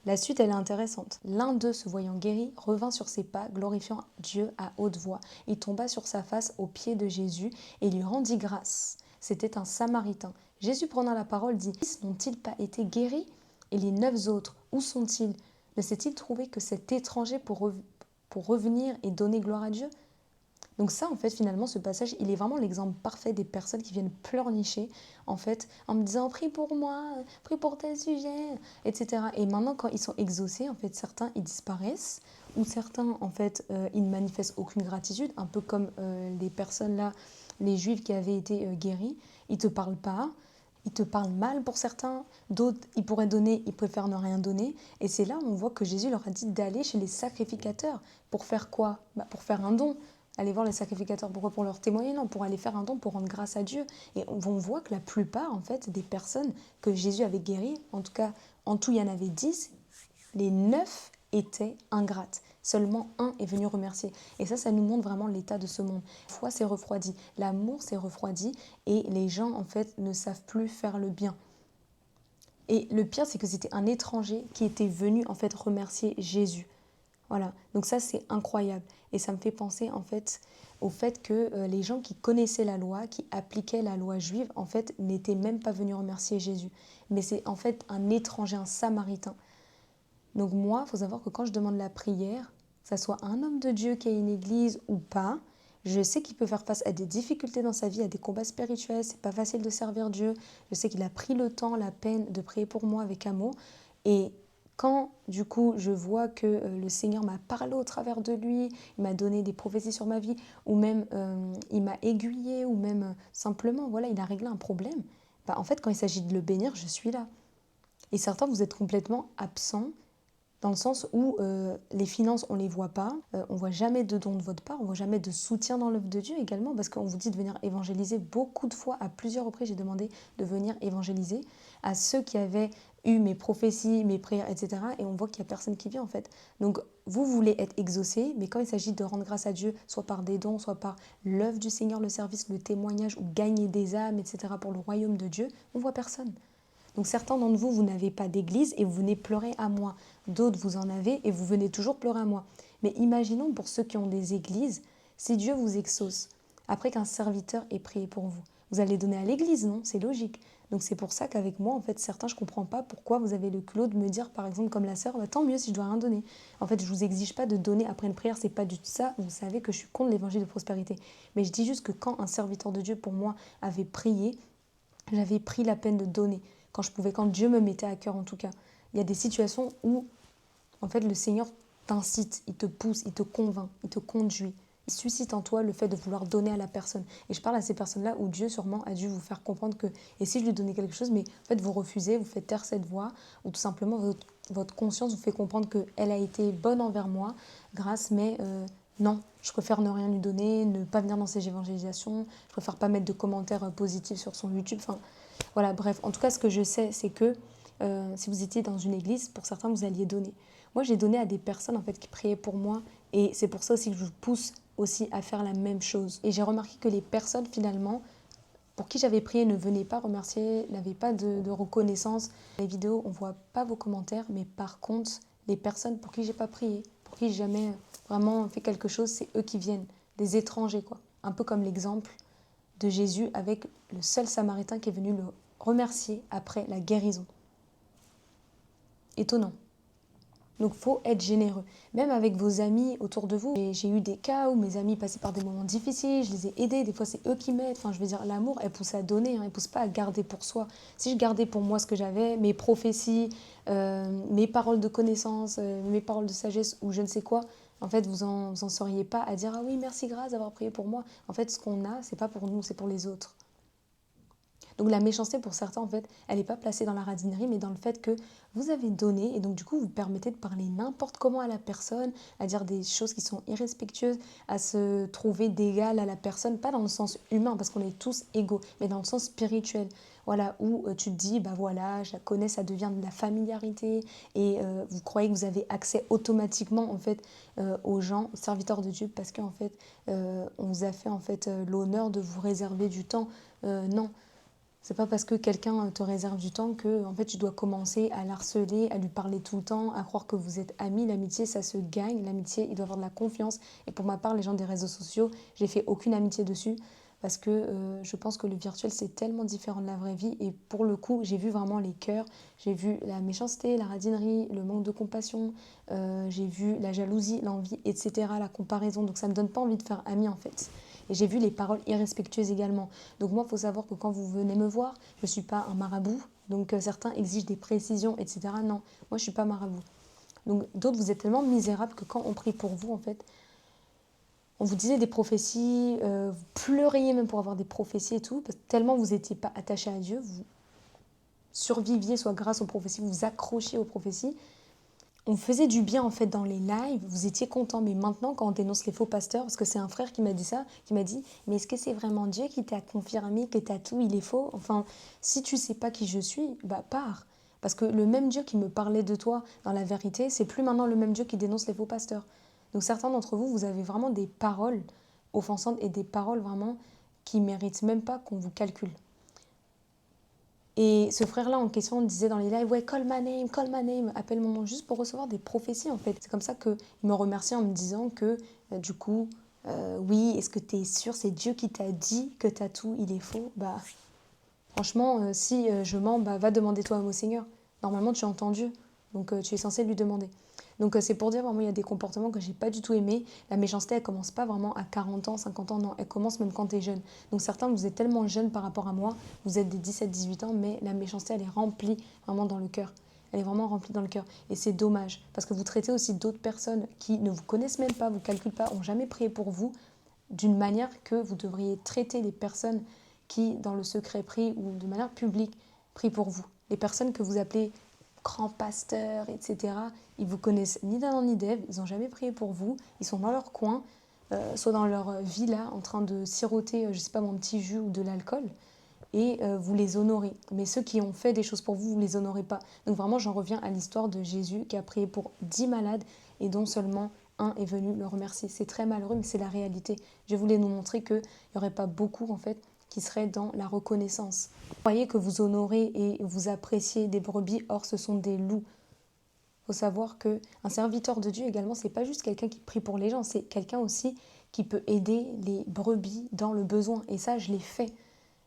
S1: La suite, elle est intéressante. L'un d'eux, se voyant guéri, revint sur ses pas, glorifiant Dieu à haute voix. Il tomba sur sa face aux pieds de Jésus et lui rendit grâce. C'était un Samaritain. Jésus, prenant la parole, dit « N'ont-ils pas été guéris ? Et les 9 autres, où sont-ils ? Ne s'est-il trouvé que cet étranger pour revenir et donner gloire à Dieu ?» Donc ça, en fait, finalement, ce passage, il est vraiment l'exemple parfait des personnes qui viennent pleurnicher, en fait, en me disant « Prie pour moi, prie pour tel sujet, etc. » Et maintenant, quand ils sont exaucés, en fait, certains, ils disparaissent, ou certains, en fait, ils ne manifestent aucune gratitude, un peu comme les personnes là, les Juifs qui avaient été guéris. Ils ne te parlent pas, ils te parlent mal pour certains, d'autres, ils pourraient donner, ils préfèrent ne rien donner. Et c'est là où on voit que Jésus leur a dit d'aller chez les sacrificateurs. Pour faire quoi ? Pour faire un don. Aller voir les sacrificateurs, pourquoi ? Pour leur témoigner, non, pour aller faire un don, pour rendre grâce à Dieu. Et on voit que la plupart, en fait, des personnes que Jésus avait guéries, en tout cas, en tout, il y en avait 10, les 9 étaient ingrates. Seulement un est venu remercier. Et ça nous montre vraiment l'état de ce monde. La foi s'est refroidie, l'amour s'est refroidi, et les gens, en fait, ne savent plus faire le bien. Et le pire, c'est que c'était un étranger qui était venu, en fait, remercier Jésus. Voilà, donc ça c'est incroyable et ça me fait penser en fait au fait que les gens qui connaissaient la loi, qui appliquaient la loi juive, en fait n'étaient même pas venus remercier Jésus. Mais c'est en fait un étranger, un samaritain. Donc moi, il faut savoir que quand je demande la prière, que ce soit un homme de Dieu qui a une église ou pas, je sais qu'il peut faire face à des difficultés dans sa vie, à des combats spirituels, c'est pas facile de servir Dieu. Je sais qu'il a pris le temps, la peine de prier pour moi avec amour. Et quand, du coup, je vois que le Seigneur m'a parlé au travers de lui, il m'a donné des prophéties sur ma vie, ou même il m'a aiguillé, ou même simplement, voilà, il a réglé un problème, bah, en fait, quand il s'agit de le bénir, je suis là. Et certains, vous êtes complètement absents, dans le sens où les finances, on ne les voit pas, on ne voit jamais de dons de votre part, on ne voit jamais de soutien dans l'œuvre de Dieu également, parce qu'on vous dit de venir évangéliser. Beaucoup de fois, à plusieurs reprises, j'ai demandé de venir évangéliser à ceux qui avaient eu mes prophéties, mes prières, etc. Et on voit qu'il n'y a personne qui vient en fait. Donc vous voulez être exaucé, mais quand il s'agit de rendre grâce à Dieu, soit par des dons, soit par l'œuvre du Seigneur, le service, le témoignage, ou gagner des âmes, etc. pour le royaume de Dieu, on ne voit personne. Donc certains d'entre vous, vous n'avez pas d'église et vous venez pleurer à moi. D'autres, vous en avez et vous venez toujours pleurer à moi. Mais imaginons pour ceux qui ont des églises, si Dieu vous exauce, après qu'un serviteur ait prié pour vous, vous allez donner à l'église, non ? C'est logique. Donc c'est pour ça qu'avec moi, en fait, certains, je ne comprends pas pourquoi vous avez le culot de me dire, par exemple, comme la sœur, bah, tant mieux si je dois rien donner. En fait, je ne vous exige pas de donner après une prière, c'est pas du tout ça. Vous savez que je suis contre l'évangile de prospérité. Mais je dis juste que quand un serviteur de Dieu, pour moi, avait prié, j'avais pris la peine de donner quand je pouvais, quand Dieu me mettait à cœur en tout cas. Il y a des situations où, en fait, le Seigneur t'incite, il te pousse, il te convainc, il te conduit. Il suscite en toi le fait de vouloir donner à la personne. Et je parle à ces personnes-là où Dieu sûrement a dû vous faire comprendre que, et si je lui donnais quelque chose, mais en fait vous refusez, vous faites taire cette voix, ou tout simplement votre conscience vous fait comprendre qu'elle a été bonne envers moi, grâce, mais non, je préfère ne rien lui donner, ne pas venir dans ses évangélisations, je préfère pas mettre de commentaires positifs sur son YouTube, enfin voilà, bref. En tout cas, ce que je sais, c'est que si vous étiez dans une église, pour certains, vous alliez donner. Moi, j'ai donné à des personnes en fait qui priaient pour moi, et c'est pour ça aussi que je vous pousse aussi à faire la même chose. Et j'ai remarqué que les personnes finalement pour qui j'avais prié ne venaient pas remercier, n'avaient pas de reconnaissance. Les vidéos, on voit pas vos commentaires, mais par contre, les personnes pour qui j'ai pas prié, pour qui j'ai jamais vraiment fait quelque chose, c'est eux qui viennent, des étrangers quoi. Un peu comme l'exemple de Jésus avec le seul Samaritain qui est venu le remercier après la guérison. Étonnant. Donc il faut être généreux. Même avec vos amis autour de vous. J'ai eu des cas où mes amis passaient par des moments difficiles, je les ai aidés, des fois c'est eux qui m'aident. Enfin je veux dire, l'amour, elle pousse à donner, elle pousse pas à garder pour soi. Si je gardais pour moi ce que j'avais, mes prophéties, mes paroles de connaissance, mes paroles de sagesse ou je ne sais quoi, en fait vous en seriez pas à dire « Ah oui, merci grâce d'avoir prié pour moi ». En fait ce qu'on a, c'est pas pour nous, c'est pour les autres. Donc la méchanceté pour certains, en fait, elle n'est pas placée dans la radinerie, mais dans le fait que vous avez donné, et donc du coup, vous permettez de parler n'importe comment à la personne, à dire des choses qui sont irrespectueuses, à se trouver d'égal à la personne, pas dans le sens humain, parce qu'on est tous égaux, mais dans le sens spirituel. Voilà, où tu te dis, bah voilà, je la connais, ça devient de la familiarité, et vous croyez que vous avez accès automatiquement, en fait, aux gens, aux serviteurs de Dieu, parce qu'en fait, on vous a fait, en fait, l'honneur de vous réserver du temps. Non. C'est pas parce que quelqu'un te réserve du temps que en fait, tu dois commencer à l'harceler, à lui parler tout le temps, à croire que vous êtes amis. L'amitié, ça se gagne. L'amitié, il doit avoir de la confiance. Et pour ma part, les gens des réseaux sociaux, j'ai fait aucune amitié dessus parce que je pense que le virtuel, c'est tellement différent de la vraie vie. Et pour le coup, j'ai vu vraiment les cœurs. J'ai vu la méchanceté, la radinerie, le manque de compassion. J'ai vu la jalousie, l'envie, etc., la comparaison. Donc ça me donne pas envie de faire ami en fait. Et j'ai vu les paroles irrespectueuses également. Donc moi, il faut savoir que quand vous venez me voir, je ne suis pas un marabout. Donc certains exigent des précisions, etc. Non, moi, je ne suis pas marabout. Donc d'autres, vous êtes tellement misérables que quand on prie pour vous, en fait, on vous disait des prophéties, vous pleuriez même pour avoir des prophéties et tout, parce que tellement vous n'étiez pas attaché à Dieu, vous surviviez soit grâce aux prophéties, vous vous accrochiez aux prophéties. On faisait du bien en fait dans les lives, vous étiez contents, mais maintenant quand on dénonce les faux pasteurs, parce que c'est un frère qui m'a dit ça, qui m'a dit mais est-ce que c'est vraiment Dieu qui t'a confirmé que t'as tout, il est faux? Enfin, si tu sais pas qui je suis, bah pars. Parce que le même Dieu qui me parlait de toi dans la vérité, c'est plus maintenant le même Dieu qui dénonce les faux pasteurs. Donc certains d'entre vous, vous avez vraiment des paroles offensantes et des paroles vraiment qui méritent même pas qu'on vous calcule. Et ce frère-là en question disait dans les lives, ouais, call my name, appelle mon nom, juste pour recevoir des prophéties en fait. C'est comme ça qu'il me remerciait en me disant que du coup, oui, est-ce que tu es sûr, c'est Dieu qui t'a dit que t'as tout, il est faux? Bah franchement, si je mens, bah va demander toi-même au Seigneur. Normalement, tu entends Dieu, donc tu es censé lui demander. Donc c'est pour dire vraiment, il y a des comportements que j'ai pas du tout aimés. La méchanceté, elle commence pas vraiment à 40 ans, 50 ans, non, elle commence même quand tu es jeune. Donc certains, vous êtes tellement jeunes par rapport à moi, vous êtes des 17-18 ans, mais la méchanceté, elle est remplie vraiment dans le cœur. Elle est vraiment remplie dans le cœur. Et c'est dommage, parce que vous traitez aussi d'autres personnes qui ne vous connaissent même pas, vous calculent pas, ont jamais prié pour vous, d'une manière que vous devriez traiter les personnes qui, dans le secret, prient ou de manière publique, prient pour vous. Les personnes que vous appelez grands pasteurs, etc., ils vous connaissent ni d'Adam ni d'Ève, ils n'ont jamais prié pour vous, ils sont dans leur coin, soit dans leur villa, en train de siroter, je ne sais pas, mon petit jus ou de l'alcool, et vous les honorez. Mais ceux qui ont fait des choses pour vous, vous ne les honorez pas. Donc vraiment, j'en reviens à l'histoire de Jésus qui a prié pour 10 malades et dont seulement un est venu le remercier. C'est très malheureux, mais c'est la réalité. Je voulais nous montrer qu'il n'y aurait pas beaucoup, en fait, qui seraient dans la reconnaissance. Vous croyez que vous honorez et vous appréciez des brebis, or ce sont des loups. Il faut savoir qu'un serviteur de Dieu également, c'est pas juste quelqu'un qui prie pour les gens, c'est quelqu'un aussi qui peut aider les brebis dans le besoin. Et ça, je l'ai fait.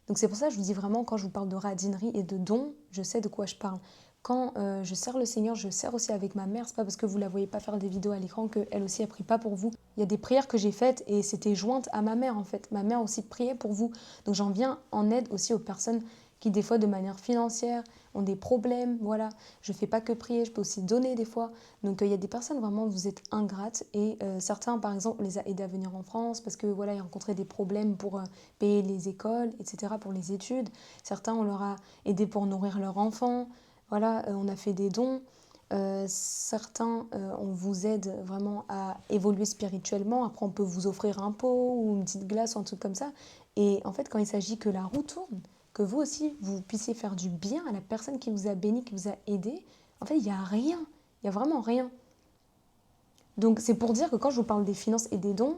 S1: Donc c'est pour ça que je vous dis vraiment, quand je vous parle de radinerie et de dons, je sais de quoi je parle. Quand je sers le Seigneur, je sers aussi avec ma mère. C'est pas parce que vous la voyez pas faire des vidéos à l'écran qu'elle aussi, elle prie pas pour vous. Il y a des prières que j'ai faites et c'était jointe à ma mère en fait. Ma mère aussi priait pour vous. Donc j'en viens en aide aussi aux personnes qui des fois de manière financière ont des problèmes. Voilà, je fais pas que prier, je peux aussi donner des fois. Donc il y a des personnes vraiment, vous êtes ingrates et certains par exemple, on les a aidés à venir en France parce que voilà, ils rencontraient des problèmes pour payer les écoles, etc., pour les études. Certains, on leur a aidé pour nourrir leurs enfants. Voilà, on a fait des dons. Certains, on vous aide vraiment à évoluer spirituellement. Après, on peut vous offrir un pot ou une petite glace ou un truc comme ça. Et en fait, quand il s'agit que la roue tourne, que vous aussi, vous puissiez faire du bien à la personne qui vous a béni, qui vous a aidé, en fait, il n'y a rien. Il n'y a vraiment rien. Donc, c'est pour dire que quand je vous parle des finances et des dons,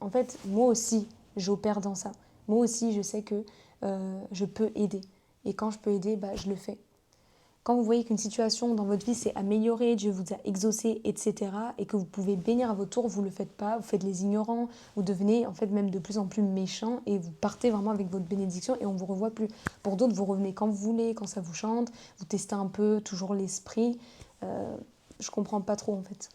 S1: en fait, moi aussi, j'opère dans ça. Moi aussi, je sais que je peux aider. Et quand je peux aider, bah, je le fais. Quand vous voyez qu'une situation dans votre vie s'est améliorée, Dieu vous a exaucé, etc., et que vous pouvez bénir à votre tour, vous ne le faites pas, vous faites les ignorants, vous devenez en fait même de plus en plus méchants et vous partez vraiment avec votre bénédiction et on ne vous revoit plus. Pour d'autres, vous revenez quand vous voulez, quand ça vous chante, vous testez un peu toujours l'esprit. Je ne comprends pas trop en fait.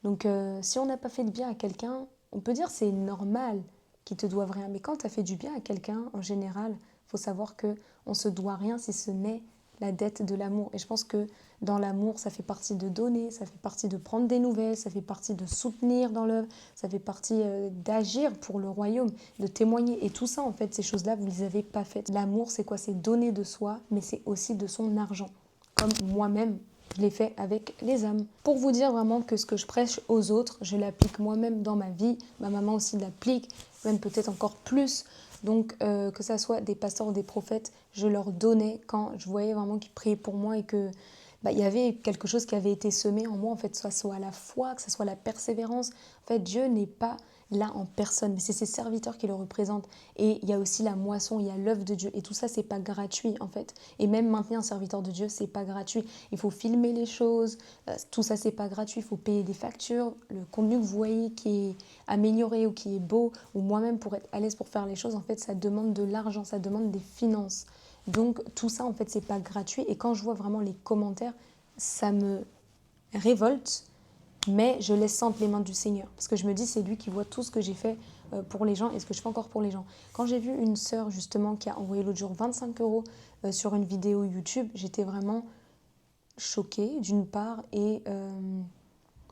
S1: Donc si on n'a pas fait de bien à quelqu'un, on peut dire c'est normal qu'il te doive rien. Mais quand tu as fait du bien à quelqu'un, en général, il faut savoir qu'on ne se doit rien si ce n'est la dette de l'amour. Et je pense que dans l'amour, ça fait partie de donner, ça fait partie de prendre des nouvelles, ça fait partie de soutenir dans l'œuvre, ça fait partie d'agir pour le royaume, de témoigner. Et tout ça, en fait, ces choses-là, vous ne les avez pas faites. L'amour, c'est quoi? C'est donner de soi, mais c'est aussi de son argent. Comme moi-même, je l'ai fait avec les âmes. Pour vous dire vraiment que ce que je prêche aux autres, je l'applique moi-même dans ma vie. Ma maman aussi l'applique, même peut-être encore plus. Donc, que ça soit des pasteurs ou des prophètes, je leur donnais quand je voyais vraiment qu'ils priaient pour moi et que il y avait quelque chose qui avait été semé en moi, en fait, que ce soit la foi, que ce soit la persévérance. En fait, Dieu n'est pas là en personne, mais c'est ses serviteurs qui le représentent. Et il y a aussi la moisson, il y a l'œuvre de Dieu. Et tout ça, c'est pas gratuit, en fait. Et même maintenir un serviteur de Dieu, c'est pas gratuit. Il faut filmer les choses, tout ça, c'est pas gratuit. Il faut payer des factures. Le contenu que vous voyez qui est amélioré ou qui est beau, ou moi-même pour être à l'aise pour faire les choses, en fait, ça demande de l'argent, ça demande des finances. Donc tout ça, en fait, c'est pas gratuit. Et quand je vois vraiment les commentaires, ça me révolte, mais je laisse ça entre les mains du Seigneur. Parce que je me dis, c'est lui qui voit tout ce que j'ai fait pour les gens et ce que je fais encore pour les gens. Quand j'ai vu une sœur, justement, qui a envoyé l'autre jour 25 euros sur une vidéo YouTube, j'étais vraiment choquée, d'une part, et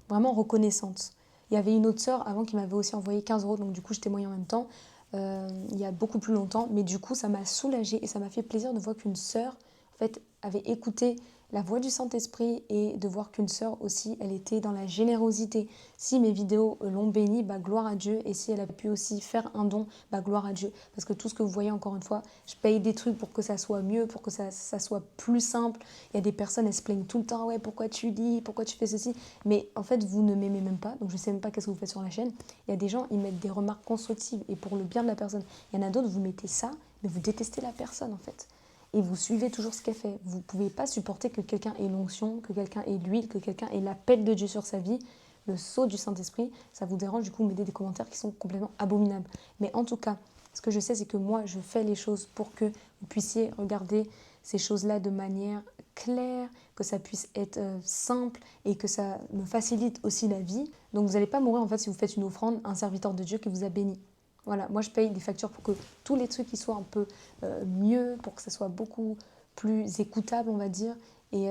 S1: vraiment reconnaissante. Il y avait une autre sœur avant qui m'avait aussi envoyé 15 euros, donc du coup, je témoignais en même temps. Il y a beaucoup plus longtemps, mais du coup ça m'a soulagée et ça m'a fait plaisir de voir qu'une sœur en fait avait écouté la voix du Saint-Esprit et de voir qu'une sœur aussi elle était dans la générosité. Si mes vidéos l'ont bénie, bah gloire à Dieu, et si elle a pu aussi faire un don, bah gloire à Dieu, parce que tout ce que vous voyez, encore une fois, je paye des trucs pour que ça soit mieux, pour que ça soit plus simple. Il y a des personnes, elles se plaignent tout le temps, ouais, pourquoi tu lis, pourquoi tu fais ceci, mais en fait vous ne m'aimez même pas, donc je sais même pas qu'est-ce que vous faites sur la chaîne. Il y a des gens, ils mettent des remarques constructives et pour le bien de la personne. Il y en a d'autres, vous mettez ça, mais vous détestez la personne en fait. Et vous suivez toujours ce qu'elle fait. Vous ne pouvez pas supporter que quelqu'un ait l'onction, que quelqu'un ait l'huile, que quelqu'un ait l'appel de Dieu sur sa vie, le sceau du Saint-Esprit. Ça vous dérange, du coup, vous mettez des commentaires qui sont complètement abominables. Mais en tout cas, ce que je sais, c'est que moi, je fais les choses pour que vous puissiez regarder ces choses-là de manière claire, que ça puisse être simple et que ça me facilite aussi la vie. Donc vous n'allez pas mourir en fait si vous faites une offrande à un serviteur de Dieu qui vous a béni. Voilà, moi je paye des factures pour que tous les trucs qui soient un peu mieux, pour que ça soit beaucoup plus écoutable, on va dire. Et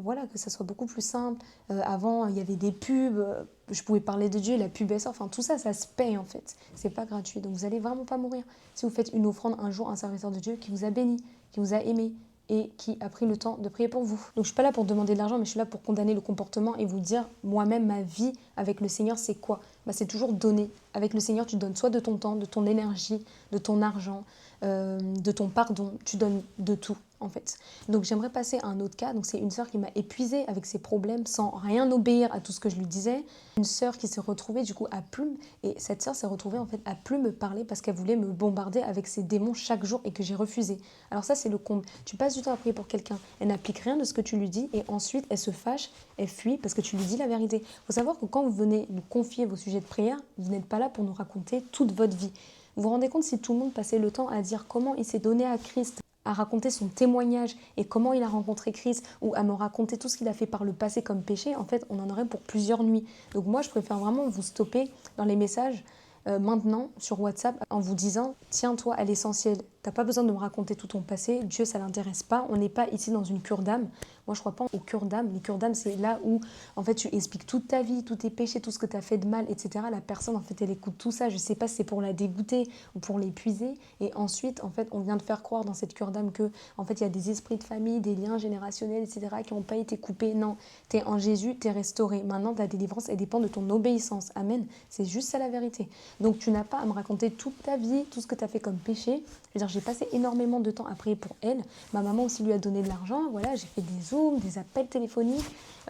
S1: voilà, que ça soit beaucoup plus simple. Avant, il y avait des pubs, je pouvais parler de Dieu, la pub elle sort. Enfin, tout ça, ça se paye en fait. C'est pas gratuit. Donc vous allez vraiment pas mourir si vous faites une offrande un jour à un serviteur de Dieu qui vous a béni, qui vous a aimé et qui a pris le temps de prier pour vous. Donc je suis pas là pour demander de l'argent, mais je suis là pour condamner le comportement et vous dire moi-même ma vie avec le Seigneur, c'est quoi? C'est toujours donner. Avec le Seigneur, tu donnes soit de ton temps, de ton énergie, de ton argent, de ton pardon. Tu donnes de tout en fait. Donc j'aimerais passer à un autre cas. Donc c'est une sœur qui m'a épuisée avec ses problèmes sans rien obéir à tout ce que je lui disais. Une sœur qui s'est retrouvée du coup à plus, et cette sœur s'est retrouvée en fait à plus me parler parce qu'elle voulait me bombarder avec ses démons chaque jour et que j'ai refusé. Alors ça c'est le comble. Tu passes du temps à prier pour quelqu'un, elle n'applique rien de ce que tu lui dis et ensuite elle se fâche, elle fuit parce que tu lui dis la vérité. Il faut savoir que quand vous venez nous confier vos sujets de prière, vous n'êtes pas là pour nous raconter toute votre vie. Vous vous rendez compte si tout le monde passait le temps à dire comment il s'est donné à Christ, à raconter son témoignage et comment il a rencontré Christ ou à me raconter tout ce qu'il a fait par le passé comme péché, en fait, on en aurait pour plusieurs nuits. Donc moi, je préfère vraiment vous stopper dans les messages maintenant sur WhatsApp en vous disant « Tiens-toi à l'essentiel, t'as pas besoin de me raconter tout ton passé, Dieu ça l'intéresse pas, on n'est pas ici dans une cure d'âme. » Moi je crois pas aux cures d'âme. Les cures d'âme c'est là où en fait tu expliques toute ta vie, tous tes péchés, tout ce que tu as fait de mal, etc. La personne en fait elle écoute tout ça, je sais pas si c'est pour la dégoûter ou pour l'épuiser et ensuite en fait on vient de faire croire dans cette cure d'âme que en fait il y a des esprits de famille, des liens générationnels, etc. qui n'ont pas été coupés. Non, t'es en Jésus, t'es restauré. Maintenant ta délivrance elle dépend de ton obéissance. Amen. C'est juste ça la vérité. Donc tu n'as pas à me raconter toute ta vie, tout ce que tu as fait comme péché. Je veux dire, j'ai passé énormément de temps à prier pour elle. Ma maman aussi lui a donné de l'argent. Voilà, j'ai fait des zooms, des appels téléphoniques,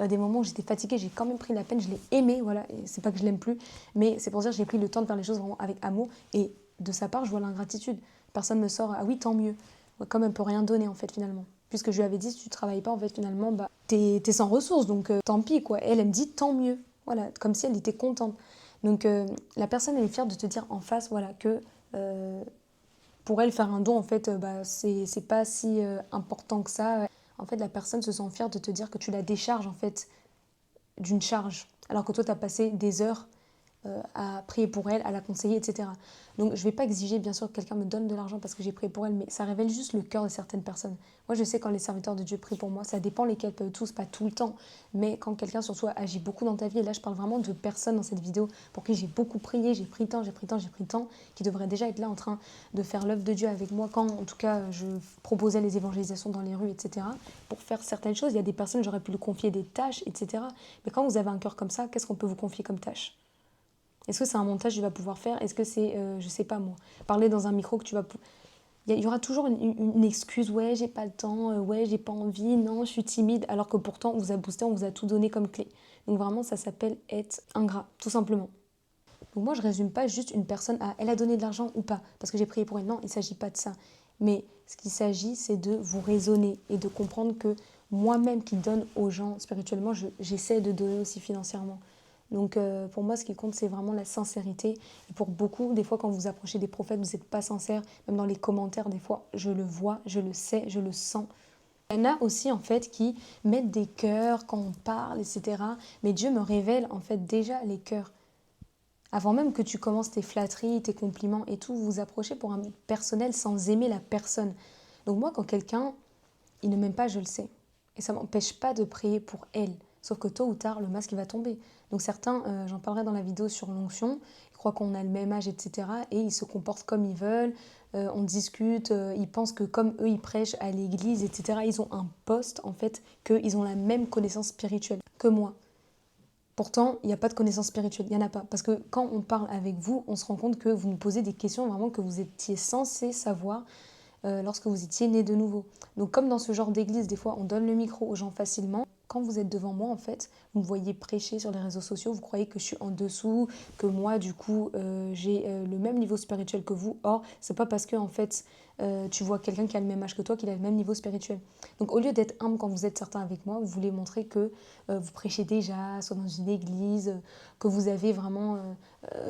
S1: des moments où j'étais fatiguée, j'ai quand même pris la peine, je l'ai aimée. Voilà, et c'est pas que je l'aime plus, mais c'est pour dire que j'ai pris le temps de faire les choses vraiment avec amour. Et de sa part, je vois l'ingratitude. Personne me sort, ah oui, tant mieux. Comme elle ne peut rien donner en fait finalement. Puisque je lui avais dit, si tu ne travailles pas, en fait finalement, bah, t'es sans ressources, donc tant pis quoi. Elle me dit tant mieux. Voilà, comme si elle était contente. Donc la personne elle est fière de te dire en face voilà que pour elle faire un don en fait c'est pas si important que ça. En fait la personne se sent fière de te dire que tu la décharges en fait d'une charge alors que toi tu as passé des heures à prier pour elle, à la conseiller, etc. Donc je ne vais pas exiger bien sûr que quelqu'un me donne de l'argent parce que j'ai prié pour elle, mais ça révèle juste le cœur de certaines personnes. Moi je sais quand les serviteurs de Dieu prient pour moi, ça dépend lesquels peuvent tous, pas tout le temps, mais quand quelqu'un sur toi agit beaucoup dans ta vie, et là je parle vraiment de personnes dans cette vidéo pour qui j'ai beaucoup prié, j'ai pris tant, j'ai pris tant, j'ai pris tant, qui devraient déjà être là en train de faire l'œuvre de Dieu avec moi quand en tout cas je proposais les évangélisations dans les rues, etc. Pour faire certaines choses, il y a des personnes, j'aurais pu lui confier des tâches, etc. Mais quand vous avez un cœur comme ça, qu'est-ce qu'on peut vous confier comme tâche? Est-ce que c'est un montage que tu vas pouvoir faire? Est-ce que c'est, je sais pas moi, parler dans un micro que tu vas... Il y aura toujours une excuse, ouais, j'ai pas le temps, ouais, j'ai pas envie, non, je suis timide, alors que pourtant on vous a boosté, on vous a tout donné comme clé. Donc vraiment, ça s'appelle être ingrat, tout simplement. Donc moi, je résume pas juste une personne à elle a donné de l'argent ou pas, parce que j'ai prié pour elle. Non, il s'agit pas de ça. Mais ce qu'il s'agit, c'est de vous raisonner et de comprendre que moi-même qui donne aux gens spirituellement, j'essaie de donner aussi financièrement. Donc pour moi, ce qui compte, c'est vraiment la sincérité. Et pour beaucoup, des fois, quand vous approchez des prophètes, vous n'êtes pas sincère. Même dans les commentaires, des fois, je le vois, je le sais, je le sens. Il y en a aussi, en fait, qui mettent des cœurs quand on parle, etc. Mais Dieu me révèle, en fait, déjà les cœurs. Avant même que tu commences tes flatteries, tes compliments et tout, vous vous approchez pour un personnel sans aimer la personne. Donc moi, quand quelqu'un, il ne m'aime pas, je le sais. Et ça ne m'empêche pas de prier pour elle. Sauf que tôt ou tard, le masque il va tomber. Donc certains, j'en parlerai dans la vidéo sur l'onction, ils croient qu'on a le même âge, etc. Et ils se comportent comme ils veulent, on discute, ils pensent que comme eux, ils prêchent à l'église, etc. Ils ont un poste, en fait, qu'ils ont la même connaissance spirituelle que moi. Pourtant, il n'y a pas de connaissance spirituelle, il n'y en a pas. Parce que quand on parle avec vous, on se rend compte que vous nous posez des questions vraiment que vous étiez censé savoir lorsque vous étiez né de nouveau. Donc comme dans ce genre d'église, des fois on donne le micro aux gens facilement. Quand vous êtes devant moi, en fait, vous me voyez prêcher sur les réseaux sociaux, vous croyez que je suis en dessous, que moi, du coup, j'ai le même niveau spirituel que vous. Or, c'est pas parce que, en fait, tu vois quelqu'un qui a le même âge que toi qu'il a le même niveau spirituel. Donc, au lieu d'être humble quand vous êtes certain avec moi, vous voulez montrer que vous prêchez déjà, soit dans une église, que vous avez vraiment,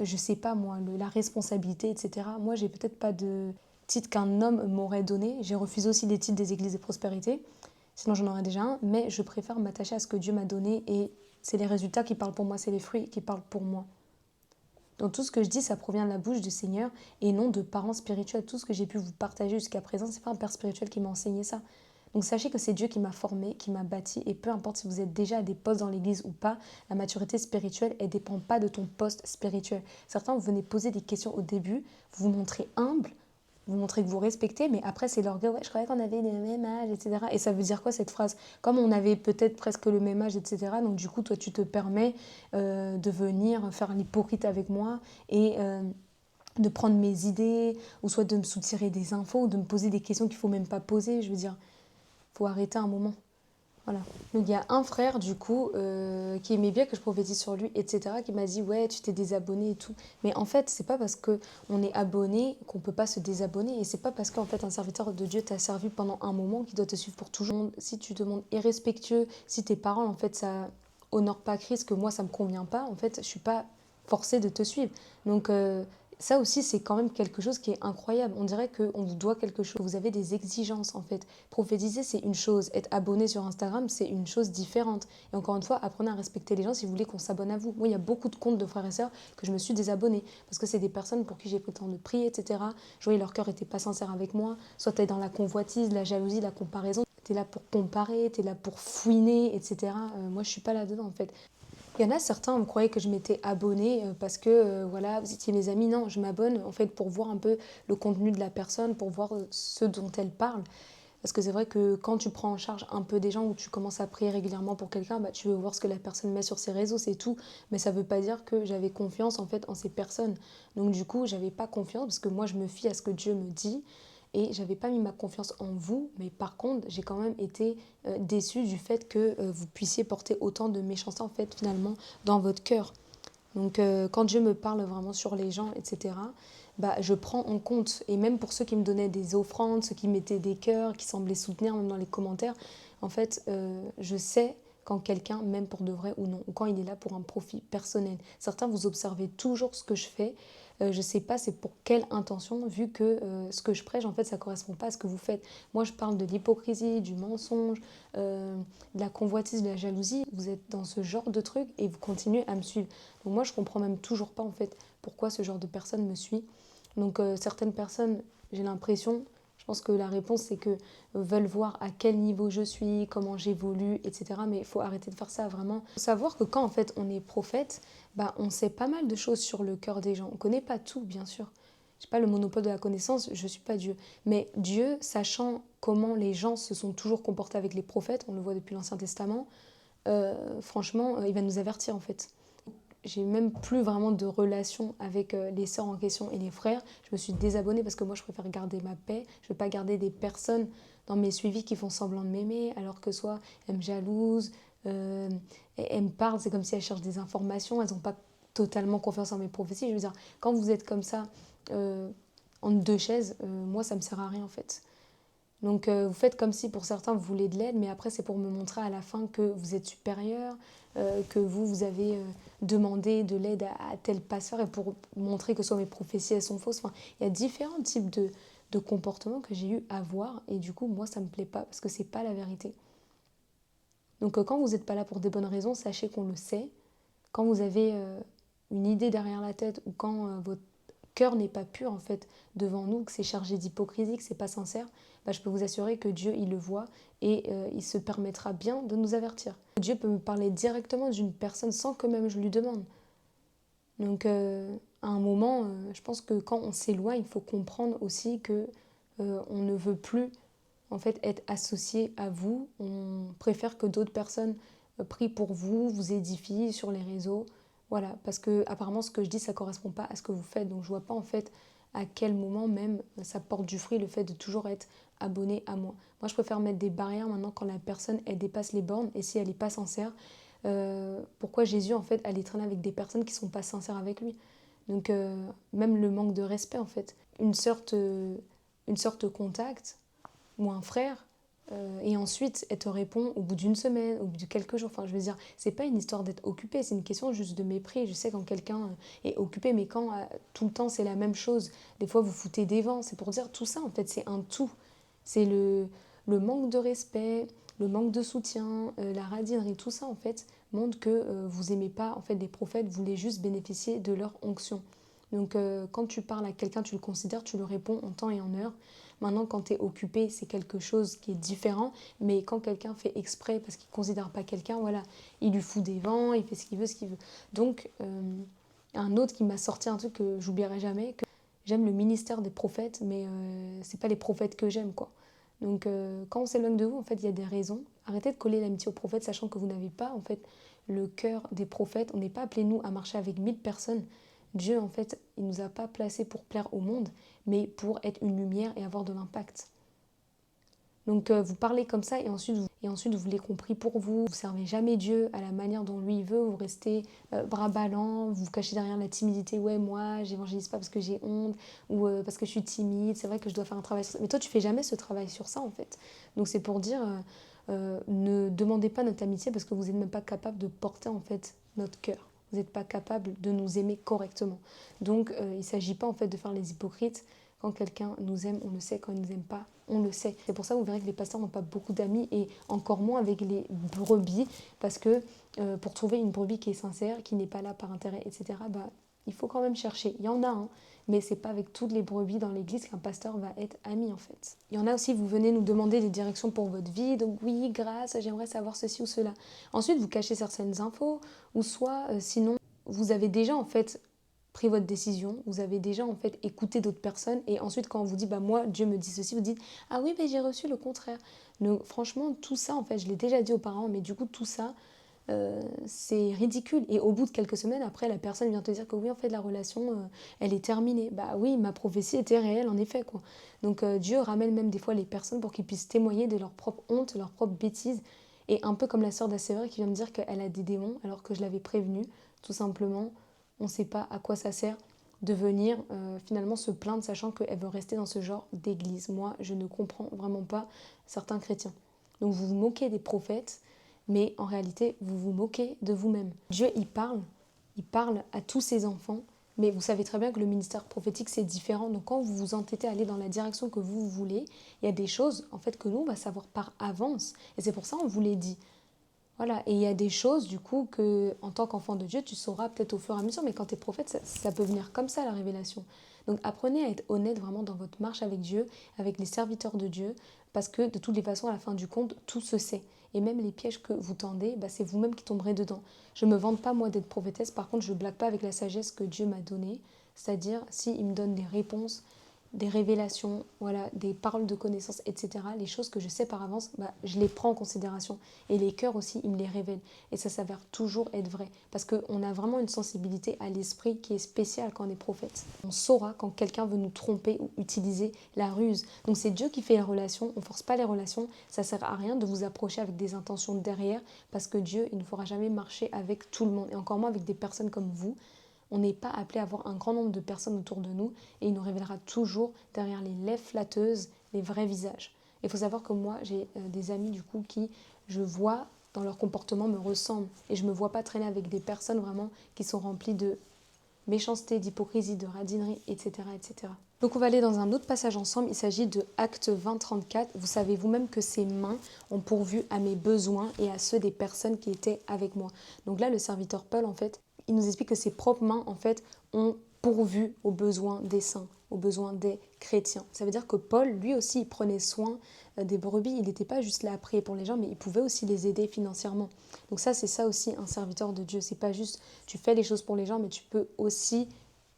S1: je sais pas moi, la responsabilité, etc. Moi, j'ai peut-être pas de titre qu'un homme m'aurait donné. J'ai refusé aussi des titres des églises de prospérité, sinon j'en aurais déjà un, mais je préfère m'attacher à ce que Dieu m'a donné et c'est les résultats qui parlent pour moi, c'est les fruits qui parlent pour moi. Donc tout ce que je dis, ça provient de la bouche du Seigneur et non de parents spirituels. Tout ce que j'ai pu vous partager jusqu'à présent, c'est pas un père spirituel qui m'a enseigné ça. Donc sachez que c'est Dieu qui m'a formé, qui m'a bâti, et peu importe si vous êtes déjà à des postes dans l'église ou pas, la maturité spirituelle, elle ne dépend pas de ton poste spirituel. Certains, vous venez poser des questions au début, vous vous montrez humble, vous montrez que vous respectez, mais après c'est l'orgueil, ouais, je croyais qu'on avait le même âge, etc. Et ça veut dire quoi cette phrase? Comme on avait peut-être presque le même âge, etc. Donc du coup, toi, tu te permets de venir faire l'hypocrite avec moi et de prendre mes idées, ou soit de me soutirer des infos, ou de me poser des questions qu'il ne faut même pas poser. Je veux dire, il faut arrêter un moment. Voilà. Donc il y a un frère du coup qui aimait bien que je prophétise sur lui, etc. qui m'a dit ouais tu t'es désabonné et tout. Mais en fait c'est pas parce que on est abonné qu'on peut pas se désabonner et c'est pas parce qu'en fait un serviteur de Dieu t'a servi pendant un moment qu'il doit te suivre pour toujours. Si tu te montres irrespectueux, si tes paroles en fait ça honore pas Christ, que moi ça me convient pas, en fait je suis pas forcée de te suivre. Donc ça aussi, c'est quand même quelque chose qui est incroyable. On dirait qu'on vous doit quelque chose. Vous avez des exigences, en fait. Prophétiser, c'est une chose. Être abonné sur Instagram, c'est une chose différente. Et encore une fois, apprenez à respecter les gens si vous voulez qu'on s'abonne à vous. Moi, il y a beaucoup de comptes de frères et sœurs que je me suis désabonnée. Parce que c'est des personnes pour qui j'ai pris le temps de prier, etc. Je voyais leur cœur n'était pas sincère avec moi. Soit tu es dans la convoitise, la jalousie, la comparaison. Tu es là pour comparer, tu es là pour fouiner, etc. Moi, je suis pas là-dedans, en fait. Il y en a certains, on croyait que je m'étais abonnée parce que voilà, vous étiez mes amis. Non, je m'abonne en fait pour voir un peu le contenu de la personne, pour voir ce dont elle parle. Parce que c'est vrai que quand tu prends en charge un peu des gens ou tu commences à prier régulièrement pour quelqu'un, bah, tu veux voir ce que la personne met sur ses réseaux, c'est tout. Mais ça ne veut pas dire que j'avais confiance en fait en ces personnes. Donc du coup, j'avais pas confiance parce que moi, je me fie à ce que Dieu me dit. Et j'avais pas mis ma confiance en vous, mais par contre, j'ai quand même été déçue du fait que vous puissiez porter autant de méchanceté en fait finalement dans votre cœur. Donc quand Dieu me parle vraiment sur les gens, etc., bah, je prends en compte, et même pour ceux qui me donnaient des offrandes, ceux qui mettaient des cœurs, qui semblaient soutenir même dans les commentaires, en fait, je sais quand quelqu'un m'aime pour de vrai ou non, ou quand il est là pour un profit personnel. Certains, vous observez toujours ce que je fais, je sais pas c'est pour quelle intention, vu que ce que je prêche, en fait, ça correspond pas à ce que vous faites. Moi, je parle de l'hypocrisie, du mensonge, de la convoitise, de la jalousie. Vous êtes dans ce genre de truc et vous continuez à me suivre. Donc moi, je comprends même toujours pas, en fait, pourquoi ce genre de personne me suit. Donc certaines personnes, j'ai l'impression, je pense que la réponse c'est que veulent voir à quel niveau je suis, comment j'évolue, etc. Mais il faut arrêter de faire ça vraiment. Il faut savoir que quand en fait on est prophète, bah, on sait pas mal de choses sur le cœur des gens. On connaît pas tout, bien sûr. Je n'ai pas le monopole de la connaissance, je ne suis pas Dieu. Mais Dieu, sachant comment les gens se sont toujours comportés avec les prophètes, on le voit depuis l'Ancien Testament, franchement, il va nous avertir en fait. J'ai même plus vraiment de relation avec les sœurs en question et les frères. Je me suis désabonnée parce que moi, je préfère garder ma paix. Je ne veux pas garder des personnes dans mes suivis qui font semblant de m'aimer, alors que soit elles me jalousent, elles me parlent, c'est comme si elles cherchent des informations, elles n'ont pas totalement confiance en mes prophéties. Je veux dire, quand vous êtes comme ça, euh, en deux chaises, moi, ça ne me sert à rien en fait. Donc vous faites comme si pour certains vous voulez de l'aide, mais après c'est pour me montrer à la fin que vous êtes supérieur, que vous avez demandé de l'aide à tel pasteur et pour montrer que soit mes prophéties elles sont fausses. Enfin, il y a différents types de comportements que j'ai eu à voir et du coup moi ça me plaît pas parce que c'est pas la vérité. Donc quand vous n'êtes pas là pour des bonnes raisons, sachez qu'on le sait. Quand vous avez une idée derrière la tête ou quand votre cœur n'est pas pur en fait devant nous, que c'est chargé d'hypocrisie, que c'est pas sincère, bah, je peux vous assurer que Dieu il le voit et il se permettra bien de nous avertir. Dieu peut me parler directement d'une personne sans que même je lui demande. Donc à un moment, je pense que quand on s'éloigne, il faut comprendre aussi que on ne veut plus en fait être associé à vous. On préfère que d'autres personnes prient pour vous, vous édifient sur les réseaux. Voilà, parce que apparemment ce que je dis ça correspond pas à ce que vous faites. Donc je vois pas en fait à quel moment même ça porte du fruit le fait de toujours être abonné à moi. Moi je préfère mettre des barrières maintenant quand la personne elle dépasse les bornes et si elle n'est pas sincère. Pourquoi Jésus en fait allait traîner avec des personnes qui sont pas sincères avec lui. Donc même le manque de respect en fait. Une sorte de contact ou un frère, et ensuite elle te répond au bout d'une semaine, au bout de quelques jours. Enfin, je veux dire, c'est pas une histoire d'être occupé, c'est une question juste de mépris. Je sais quand quelqu'un est occupé, mais quand tout le temps c'est la même chose, des fois vous foutez des vents, c'est pour dire tout ça en fait, c'est un tout. C'est le manque de respect, le manque de soutien, la radinerie, tout ça en fait montre que vous aimez pas en fait des prophètes, vous voulez juste bénéficier de leur onction. Donc quand tu parles à quelqu'un, tu le considères, tu le réponds en temps et en heure. Maintenant, quand tu es occupé, c'est quelque chose qui est différent. Mais quand quelqu'un fait exprès parce qu'il ne considère pas quelqu'un, voilà, il lui fout des vents, il fait ce qu'il veut, ce qu'il veut. Donc, un autre qui m'a sorti un truc que j'oublierai jamais, que j'aime le ministère des prophètes, mais c'est pas les prophètes que j'aime, quoi. Donc, quand on s'éloigne de vous, en fait, il y a des raisons. Arrêtez de coller l'amitié aux prophètes, sachant que vous n'avez pas, en fait, le cœur des prophètes. On n'est pas appelé, nous, à marcher avec 1000 personnes. Dieu, en fait, il ne nous a pas placés pour plaire au monde, mais pour être une lumière et avoir de l'impact. Donc vous parlez comme ça et ensuite vous l'avez compris pour vous. Vous servez jamais Dieu à la manière dont lui il veut. Vous restez bras ballants, vous vous cachez derrière la timidité. Ouais, moi, j'évangélise pas parce que j'ai honte ou parce que je suis timide. C'est vrai que je dois faire un travail sur ça. Mais toi, tu fais jamais ce travail sur ça en fait. Donc c'est pour dire, ne demandez pas notre amitié parce que vous n'êtes même pas capable de porter en fait notre cœur. Vous n'êtes pas capable de nous aimer correctement. Donc il ne s'agit pas en fait de faire les hypocrites. Quand quelqu'un nous aime, on le sait. Quand il ne nous aime pas, on le sait. C'est pour ça que vous verrez que les pasteurs n'ont pas beaucoup d'amis et encore moins avec les brebis. Parce que pour trouver une brebis qui est sincère, qui n'est pas là par intérêt, etc., bah, il faut quand même chercher. Il y en a, hein, mais c'est pas avec toutes les brebis dans l'église qu'un pasteur va être ami en fait. Il y en a aussi, vous venez nous demander des directions pour votre vie. Donc oui, grâce, j'aimerais savoir ceci ou cela. Ensuite, vous cachez certaines infos ou soit sinon, vous avez déjà en fait pris votre décision, vous avez déjà en fait écouté d'autres personnes et ensuite quand on vous dit bah moi Dieu me dit ceci, vous dites ah oui mais j'ai reçu le contraire. Donc franchement tout ça en fait je l'ai déjà dit aux parents mais du coup tout ça c'est ridicule et au bout de quelques semaines après la personne vient te dire que oui en fait la relation elle est terminée. Bah oui ma prophétie était réelle en effet quoi. Donc Dieu ramène même des fois les personnes pour qu'ils puissent témoigner de leur propre honte, leur propre bêtise et un peu comme la sœur d'Asséver qui vient me dire qu'elle a des démons alors que je l'avais prévenue tout simplement on ne sait pas à quoi ça sert de venir finalement se plaindre sachant qu'elle veut rester dans ce genre d'église. Moi, je ne comprends vraiment pas certains chrétiens. Donc vous vous moquez des prophètes, mais en réalité, vous vous moquez de vous-même. Dieu, il parle à tous ses enfants Mais vous savez très bien que le ministère prophétique, c'est différent. Donc quand vous vous entêtez à aller dans la direction que vous voulez, il y a des choses en fait que nous, on va savoir par avance. Et c'est pour ça qu'on vous les dit. Voilà, et il y a des choses du coup que, en tant qu'enfant de Dieu, tu sauras peut-être au fur et à mesure, mais quand tu es prophète, ça peut venir comme ça, la révélation. Donc apprenez à être honnête vraiment dans votre marche avec Dieu, avec les serviteurs de Dieu, parce que de toutes les façons, à la fin du compte, tout se sait. Et même les pièges que vous tendez, bah, c'est vous-même qui tomberez dedans. Je ne me vante pas moi d'être prophétesse, par contre je ne blague pas avec la sagesse que Dieu m'a donnée, c'est-à-dire s'il me donne des réponses, des révélations, voilà, des paroles de connaissance, etc. Les choses que je sais par avance, bah, je les prends en considération. Et les cœurs aussi, ils me les révèlent. Et ça s'avère toujours être vrai. Parce qu'on a vraiment une sensibilité à l'esprit qui est spéciale quand on est prophète. On saura quand quelqu'un veut nous tromper ou utiliser la ruse. Donc c'est Dieu qui fait les relations, on ne force pas les relations. Ça ne sert à rien de vous approcher avec des intentions derrière, parce que Dieu, il ne fera jamais marcher avec tout le monde. Et encore moins avec des personnes comme vous. On n'est pas appelé à avoir un grand nombre de personnes autour de nous et il nous révélera toujours derrière les lèvres flatteuses les vrais visages. Il faut savoir que moi, j'ai des amis du coup qui, je vois dans leur comportement, me ressemblent et je ne me vois pas traîner avec des personnes vraiment qui sont remplies de méchanceté, d'hypocrisie, de radinerie, etc., etc. Donc on va aller dans un autre passage ensemble, il s'agit de Acte 20-34. Vous savez vous-même que ses mains ont pourvu à mes besoins et à ceux des personnes qui étaient avec moi. Donc là, le serviteur Paul, en fait, il nous explique que ses propres mains, en fait, ont pourvu aux besoins des saints, aux besoins des chrétiens. Ça veut dire que Paul, lui aussi, il prenait soin des brebis. Il n'était pas juste là à prier pour les gens, mais il pouvait aussi les aider financièrement. Donc ça, c'est ça aussi un serviteur de Dieu. C'est pas juste tu fais les choses pour les gens, mais tu peux aussi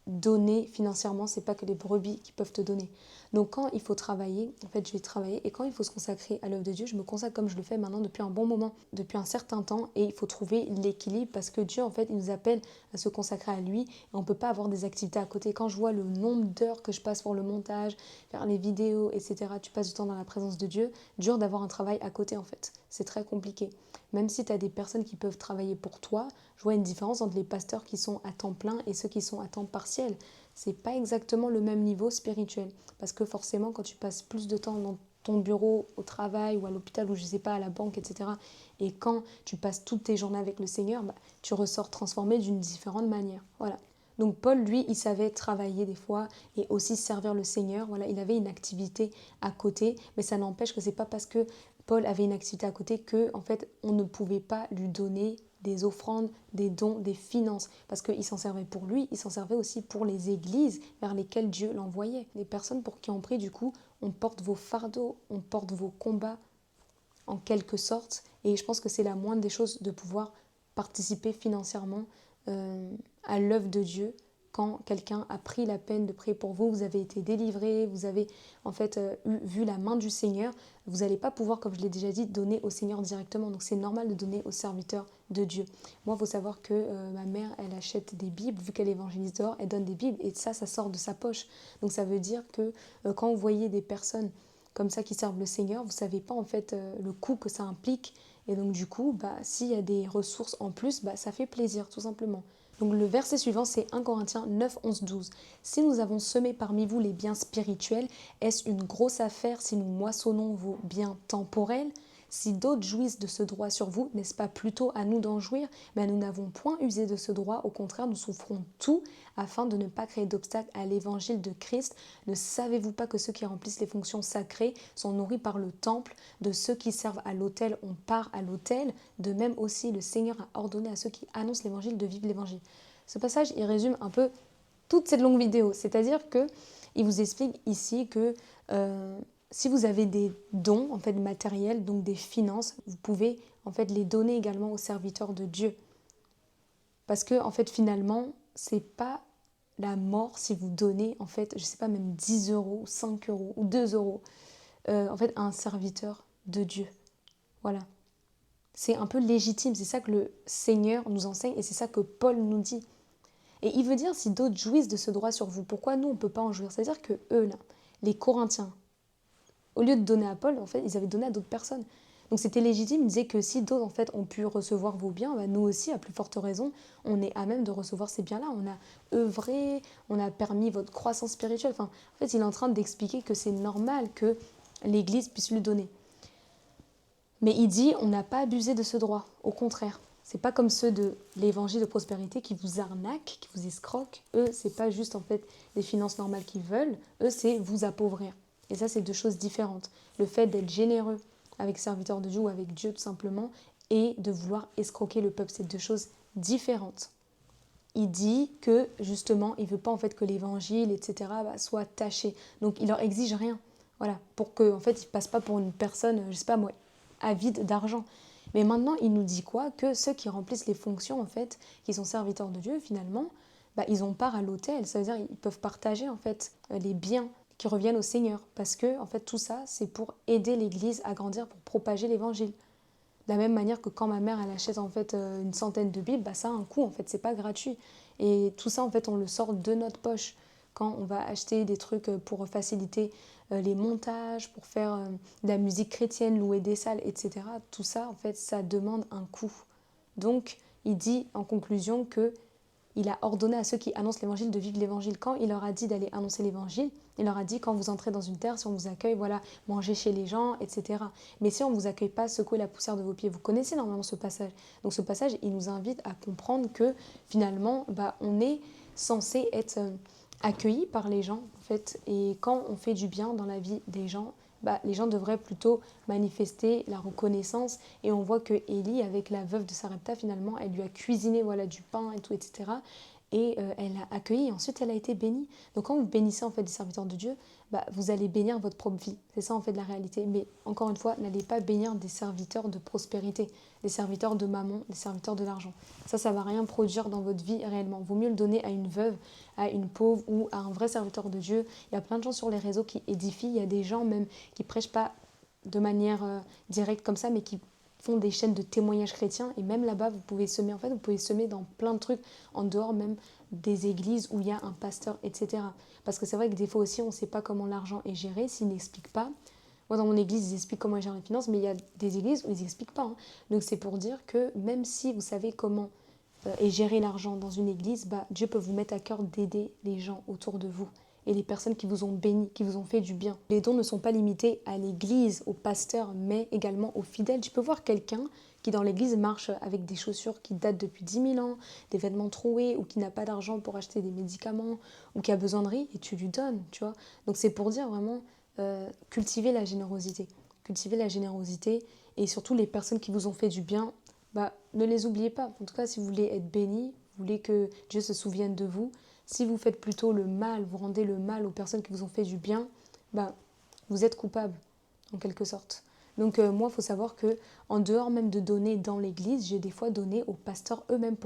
S1: donner financièrement. C'est pas que les brebis qui peuvent te donner. Donc quand il faut travailler, en fait, je vais travailler. Et quand il faut se consacrer à l'œuvre de Dieu, je me consacre comme je le fais maintenant depuis un bon moment, depuis un certain temps. Et il faut trouver l'équilibre parce que Dieu, en fait, il nous appelle à se consacrer à lui. Et on ne peut pas avoir des activités à côté. Quand je vois le nombre d'heures que je passe pour le montage, faire les vidéos, etc., tu passes du temps dans la présence de Dieu, dur d'avoir un travail à côté, en fait. C'est très compliqué. Même si tu as des personnes qui peuvent travailler pour toi, je vois une différence entre les pasteurs qui sont à temps plein et ceux qui sont à temps partiel. C'est pas exactement le même niveau spirituel. Parce que forcément, quand tu passes plus de temps dans ton bureau, au travail ou à l'hôpital ou je sais pas, à la banque, etc. Et quand tu passes toutes tes journées avec le Seigneur, bah, tu ressors transformé d'une différente manière. Voilà. Donc Paul, lui, il savait travailler des fois et aussi servir le Seigneur. Voilà, il avait une activité à côté, mais ça n'empêche que c'est pas parce que Paul avait une activité à côté que, en fait, on ne pouvait pas lui donner des offrandes, des dons, des finances, parce qu'il s'en servait pour lui, il s'en servait aussi pour les églises vers lesquelles Dieu l'envoyait. Les personnes pour qui on prie, du coup, on porte vos fardeaux, on porte vos combats, en quelque sorte, et je pense que c'est la moindre des choses de pouvoir participer financièrement à l'œuvre de Dieu. Quand quelqu'un a pris la peine de prier pour vous, vous avez été délivré, vous avez en fait vu la main du Seigneur, vous n'allez pas pouvoir, comme je l'ai déjà dit, donner au Seigneur directement. Donc c'est normal de donner aux serviteurs de Dieu. Moi, il faut savoir que ma mère, elle achète des Bibles, vu qu'elle évangélise dehors, elle donne des Bibles, et ça sort de sa poche. Donc ça veut dire que quand vous voyez des personnes comme ça qui servent le Seigneur, vous ne savez pas en fait le coût que ça implique. Et donc du coup, bah, s'il y a des ressources en plus, bah, ça fait plaisir tout simplement. Donc le verset suivant, c'est 1 Corinthiens 9, 11, 12. Si nous avons semé parmi vous les biens spirituels, est-ce une grosse affaire si nous moissonnons vos biens temporels? Si d'autres jouissent de ce droit sur vous, n'est-ce pas plutôt à nous d'en jouir? Mais nous n'avons point usé de ce droit, au contraire, nous souffrons tout afin de ne pas créer d'obstacle à l'évangile de Christ. Ne savez-vous pas que ceux qui remplissent les fonctions sacrées sont nourris par le temple? De ceux qui servent à l'autel, on part à l'autel. De même aussi, le Seigneur a ordonné à ceux qui annoncent l'évangile de vivre l'évangile. Ce passage, il résume un peu toute cette longue vidéo. C'est-à-dire que il vous explique ici que si vous avez des dons en fait matériels, donc des finances, vous pouvez en fait les donner également aux serviteurs de Dieu. Parce que en fait finalement, c'est pas la mort si vous donnez en fait, je sais pas, même 10 euros, 5 euros ou 2 euros en fait à un serviteur de Dieu. Voilà. C'est un peu légitime, c'est ça que le Seigneur nous enseigne et c'est ça que Paul nous dit. Et il veut dire si d'autres jouissent de ce droit sur vous, pourquoi nous on ne peut pas en jouir? C'est-à-dire que eux là, les Corinthiens, au lieu de donner à Paul, en fait, ils avaient donné à d'autres personnes. Donc c'était légitime, il disait que si d'autres en fait ont pu recevoir vos biens, bah, nous aussi, à plus forte raison, on est à même de recevoir ces biens-là. On a œuvré, on a permis votre croissance spirituelle. Enfin, en fait, il est en train d'expliquer que c'est normal que l'Église puisse lui donner. Mais il dit, on n'a pas abusé de ce droit, au contraire. C'est pas comme ceux de l'évangile de prospérité qui vous arnaquent, qui vous escroquent. Eux, c'est pas juste en fait des finances normales qu'ils veulent. Eux, c'est vous appauvrir. Et ça, c'est deux choses différentes. Le fait d'être généreux avec serviteur de Dieu ou avec Dieu tout simplement et de vouloir escroquer le peuple, c'est deux choses différentes. Il dit que justement, il veut pas en fait que l'évangile, etc., soit taché. Donc, il leur exige rien. Voilà, pour que en fait, il passe pas pour une personne, je sais pas moi, avide d'argent. Mais maintenant, il nous dit quoi? Que ceux qui remplissent les fonctions, en fait, qui sont serviteurs de Dieu, finalement, ils ont part à l'autel. Ça veut dire qu'ils peuvent partager, en fait, les biens qui reviennent au Seigneur. Parce que, en fait, tout ça, c'est pour aider l'Église à grandir, pour propager l'Évangile. De la même manière que quand ma mère, elle achète, en fait, une centaine de Bibles, ça a un coût, en fait, c'est pas gratuit. Et tout ça, en fait, on le sort de notre poche. Quand on va acheter des trucs pour faciliter les montages, pour faire de la musique chrétienne, louer des salles, etc. Tout ça, en fait, ça demande un coût. Donc, il dit en conclusion que il a ordonné à ceux qui annoncent l'évangile de vivre l'évangile. Quand il leur a dit d'aller annoncer l'évangile, il leur a dit quand vous entrez dans une terre, si on vous accueille, voilà, mangez chez les gens, etc. Mais si on ne vous accueille pas, secouez la poussière de vos pieds. Vous connaissez normalement ce passage. Donc ce passage, il nous invite à comprendre que finalement, on est censé être accueilli par les gens, en fait. Et quand on fait du bien dans la vie des gens, les gens devraient plutôt manifester la reconnaissance. Et on voit que Élie, avec la veuve de Sarepta, finalement, elle lui a cuisiné voilà, du pain et tout, etc. Et elle a accueilli, et ensuite elle a été bénie. Donc quand vous bénissez en fait des serviteurs de Dieu, vous allez bénir votre propre vie. C'est ça en fait la réalité. Mais encore une fois, n'allez pas bénir des serviteurs de prospérité, des serviteurs de mammon, des serviteurs de l'argent. Ça va rien produire dans votre vie réellement. Vaut mieux le donner à une veuve, à une pauvre ou à un vrai serviteur de Dieu. Il y a plein de gens sur les réseaux qui édifient. Il y a des gens même qui prêchent pas de manière directe comme ça, mais qui font des chaînes de témoignages chrétiens. Et même là-bas, vous pouvez semer, en fait, vous pouvez semer dans plein de trucs, en dehors même des églises où il y a un pasteur, etc. Parce que c'est vrai que des fois aussi, on ne sait pas comment l'argent est géré, s'ils n'expliquent pas. Moi, dans mon église, ils expliquent comment ils gèrent les finances, mais il y a des églises où ils n'expliquent pas. Hein. Donc c'est pour dire que même si vous savez comment est géré l'argent dans une église, Dieu peut vous mettre à cœur d'aider les gens autour de vous et les personnes qui vous ont béni, qui vous ont fait du bien. Les dons ne sont pas limités à l'église, aux pasteurs, mais également aux fidèles. Tu peux voir quelqu'un qui dans l'église marche avec des chaussures qui datent depuis 10 000 ans, des vêtements troués, ou qui n'a pas d'argent pour acheter des médicaments, ou qui a besoin de riz, et tu lui donnes, tu vois. Donc c'est pour dire vraiment, cultiver la générosité. Cultiver la générosité, et surtout les personnes qui vous ont fait du bien, ne les oubliez pas. En tout cas, si vous voulez être béni, vous voulez que Dieu se souvienne de vous, si vous faites plutôt le mal, vous rendez le mal aux personnes qui vous ont fait du bien, vous êtes coupable, en quelque sorte. Donc moi, il faut savoir que en dehors même de donner dans l'église, j'ai des fois donné aux pasteurs eux-mêmes,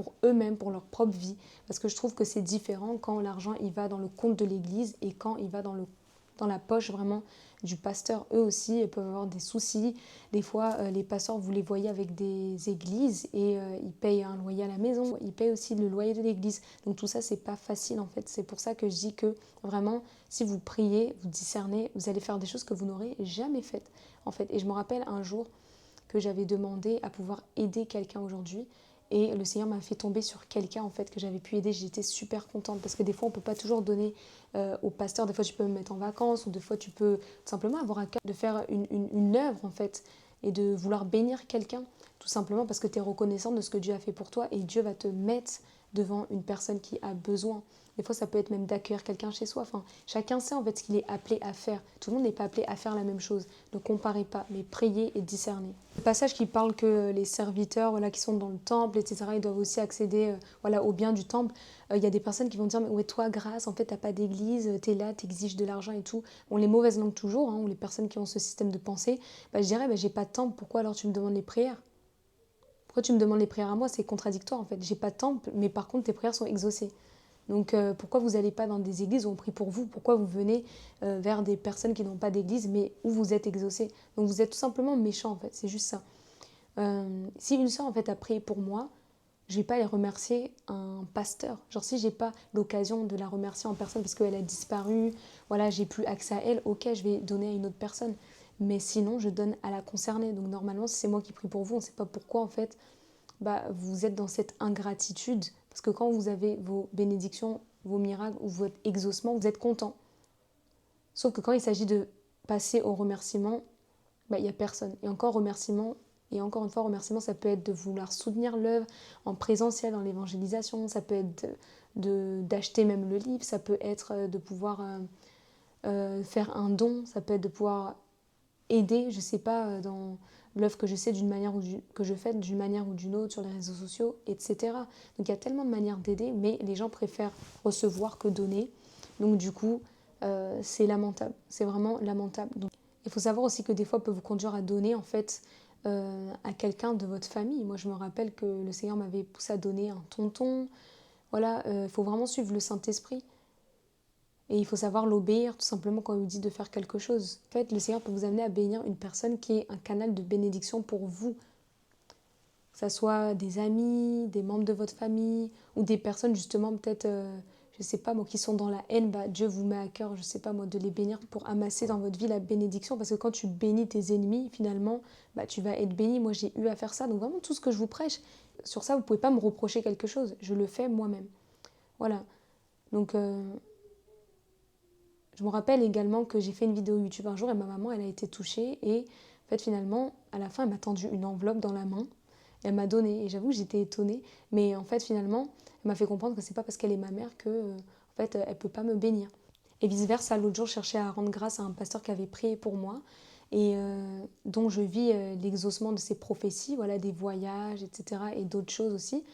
S1: pour leur propre vie. Parce que je trouve que c'est différent quand l'argent il va dans le compte de l'église et quand il va dans la poche vraiment du pasteur. Eux aussi ils peuvent avoir des soucis. Des fois, les pasteurs, vous les voyez avec des églises et ils payent un loyer à la maison. Ils payent aussi le loyer de l'église. Donc tout ça, c'est pas facile en fait. C'est pour ça que je dis que vraiment, si vous priez, vous discernez, vous allez faire des choses que vous n'aurez jamais faites en fait. Et je me rappelle un jour que j'avais demandé à pouvoir aider quelqu'un aujourd'hui. Et le Seigneur m'a fait tomber sur quelqu'un en fait que j'avais pu aider. J'étais super contente parce que des fois on peut pas toujours donner au pasteur. Des fois tu peux me mettre en vacances ou des fois tu peux tout simplement avoir à cœur de faire une œuvre en fait et de vouloir bénir quelqu'un tout simplement parce que tu es reconnaissant de ce que Dieu a fait pour toi et Dieu va te mettre devant une personne qui a besoin. Des fois, ça peut être même d'accueillir quelqu'un chez soi. Enfin, chacun sait en fait ce qu'il est appelé à faire. Tout le monde n'est pas appelé à faire la même chose. Ne comparez pas, mais priez et discernez. Le passage qui parle que les serviteurs voilà, qui sont dans le temple, etc., ils doivent aussi accéder voilà, aux biens du temple. Il y a des personnes qui vont dire, mais où est toi, grâce? En fait, t'as pas d'église, t'es là, t'exiges de l'argent et tout. Bon, les mauvaises langues toujours, ou les personnes qui ont ce système de pensée, je dirais, j'ai pas de temple, pourquoi alors tu me demandes les prières? Pourquoi tu me demandes les prières à moi? C'est contradictoire en fait. J'ai pas de temple, mais par contre tes prières sont exaucées. Donc pourquoi vous n'allez pas dans des églises où on prie pour vous? Pourquoi vous venez vers des personnes qui n'ont pas d'église, mais où vous êtes exaucés? Donc vous êtes tout simplement méchant en fait, c'est juste ça. Si une sœur en fait a prié pour moi, je vais pas aller remercier un pasteur. Genre si j'ai pas l'occasion de la remercier en personne parce qu'elle a disparu, voilà, j'ai plus accès à elle, ok, je vais donner à une autre personne. Mais sinon, je donne à la concernée. Donc normalement, si c'est moi qui prie pour vous, on ne sait pas pourquoi en fait, vous êtes dans cette ingratitude. Parce que quand vous avez vos bénédictions, vos miracles ou votre exaucement, vous êtes content. Sauf que quand il s'agit de passer au remerciement, il n'y a personne. Et encore remerciement, Et encore une fois, remerciement, ça peut être de vouloir soutenir l'œuvre en présentiel, dans l'évangélisation, ça peut être d'acheter même le livre, ça peut être de pouvoir faire un don, ça peut être de pouvoir aider, je ne sais pas, dans l'œuvre que je sais que je fais d'une manière ou d'une autre sur les réseaux sociaux, etc. Donc il y a tellement de manières d'aider, mais les gens préfèrent recevoir que donner. Donc du coup, c'est lamentable, c'est vraiment lamentable. Donc, il faut savoir aussi que des fois peut vous conduire à donner en fait à quelqu'un de votre famille. Moi je me rappelle que le Seigneur m'avait poussé à donner un tonton. Voilà, il faut vraiment suivre le Saint-Esprit. Et il faut savoir l'obéir tout simplement quand il vous dit de faire quelque chose. En fait, le Seigneur peut vous amener à bénir une personne qui est un canal de bénédiction pour vous. Que ce soit des amis, des membres de votre famille, ou des personnes justement peut-être, je ne sais pas moi, qui sont dans la haine, bah, Dieu vous met à cœur, je ne sais pas moi, de les bénir pour amasser dans votre vie la bénédiction. Parce que quand tu bénis tes ennemis, finalement, bah, tu vas être béni. Moi, j'ai eu à faire ça. Donc vraiment, tout ce que je vous prêche, sur ça, vous ne pouvez pas me reprocher quelque chose. Je le fais moi-même. Voilà. Donc... je me rappelle également que j'ai fait une vidéo YouTube un jour et ma maman, elle a été touchée et en fait finalement, à la fin, elle m'a tendu une enveloppe dans la main et elle m'a donné et j'avoue que j'étais étonnée, mais en fait finalement, elle m'a fait comprendre que c'est pas parce qu'elle est ma mère que en fait, elle peut pas me bénir. Et vice-versa, l'autre jour, je cherchais à rendre grâce à un pasteur qui avait prié pour moi et dont je vis l'exaucement de ses prophéties, voilà, des voyages, etc. et d'autres choses aussi.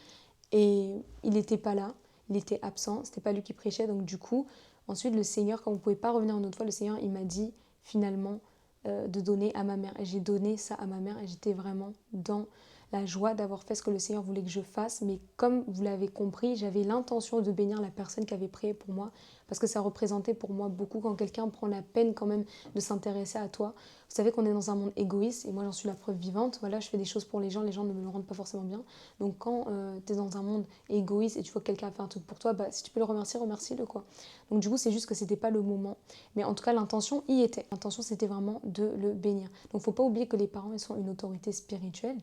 S1: Et il n'était pas là, il était absent, c'était pas lui qui prêchait, donc du coup, ensuite le Seigneur, quand vous ne pouvez pas revenir une autre fois, le Seigneur, il m'a dit finalement de donner à ma mère. Et j'ai donné ça à ma mère et j'étais vraiment dans la joie d'avoir fait ce que le Seigneur voulait que je fasse. Mais comme vous l'avez compris, j'avais l'intention de bénir la personne qui avait prié pour moi parce que ça représentait pour moi beaucoup quand quelqu'un prend la peine quand même de s'intéresser à toi. Vous savez qu'on est dans un monde égoïste et moi j'en suis la preuve vivante. Voilà, je fais des choses pour les gens ne me le rendent pas forcément bien. Donc quand tu es dans un monde égoïste et tu vois que quelqu'un a fait un truc pour toi, bah, si tu peux le remercier, remercie-le quoi. Donc du coup, c'est juste que c'était pas le moment. Mais en tout cas, l'intention y était. L'intention, c'était vraiment de le bénir. Donc faut pas oublier que les parents, ils sont une autorité spirituelle.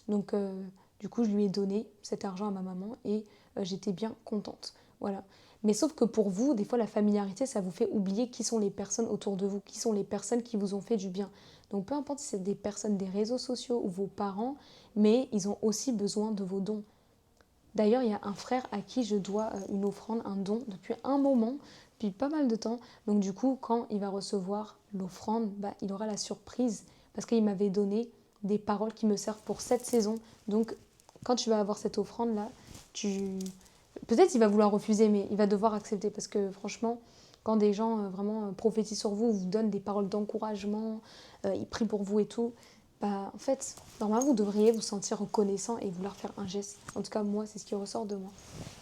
S1: Donc du coup, je lui ai donné cet argent à ma maman et j'étais bien contente. Voilà. Mais sauf que pour vous, des fois, la familiarité, ça vous fait oublier qui sont les personnes autour de vous, qui sont les personnes qui vous ont fait du bien. Donc peu importe si c'est des personnes des réseaux sociaux ou vos parents, mais ils ont aussi besoin de vos dons. D'ailleurs, il y a un frère à qui je dois une offrande, un don, depuis un moment, depuis pas mal de temps. Donc du coup, quand il va recevoir l'offrande, bah, il aura la surprise parce qu'il m'avait donné des paroles qui me servent pour cette saison. Donc quand tu vas avoir cette offrande-là, peut-être il va vouloir refuser, mais il va devoir accepter parce que franchement, quand des gens vraiment prophétisent sur vous, vous donnent des paroles d'encouragement, ils prient pour vous et tout, bah, en fait, normalement, vous devriez vous sentir reconnaissant et vouloir faire un geste. En tout cas, moi, c'est ce qui ressort de moi.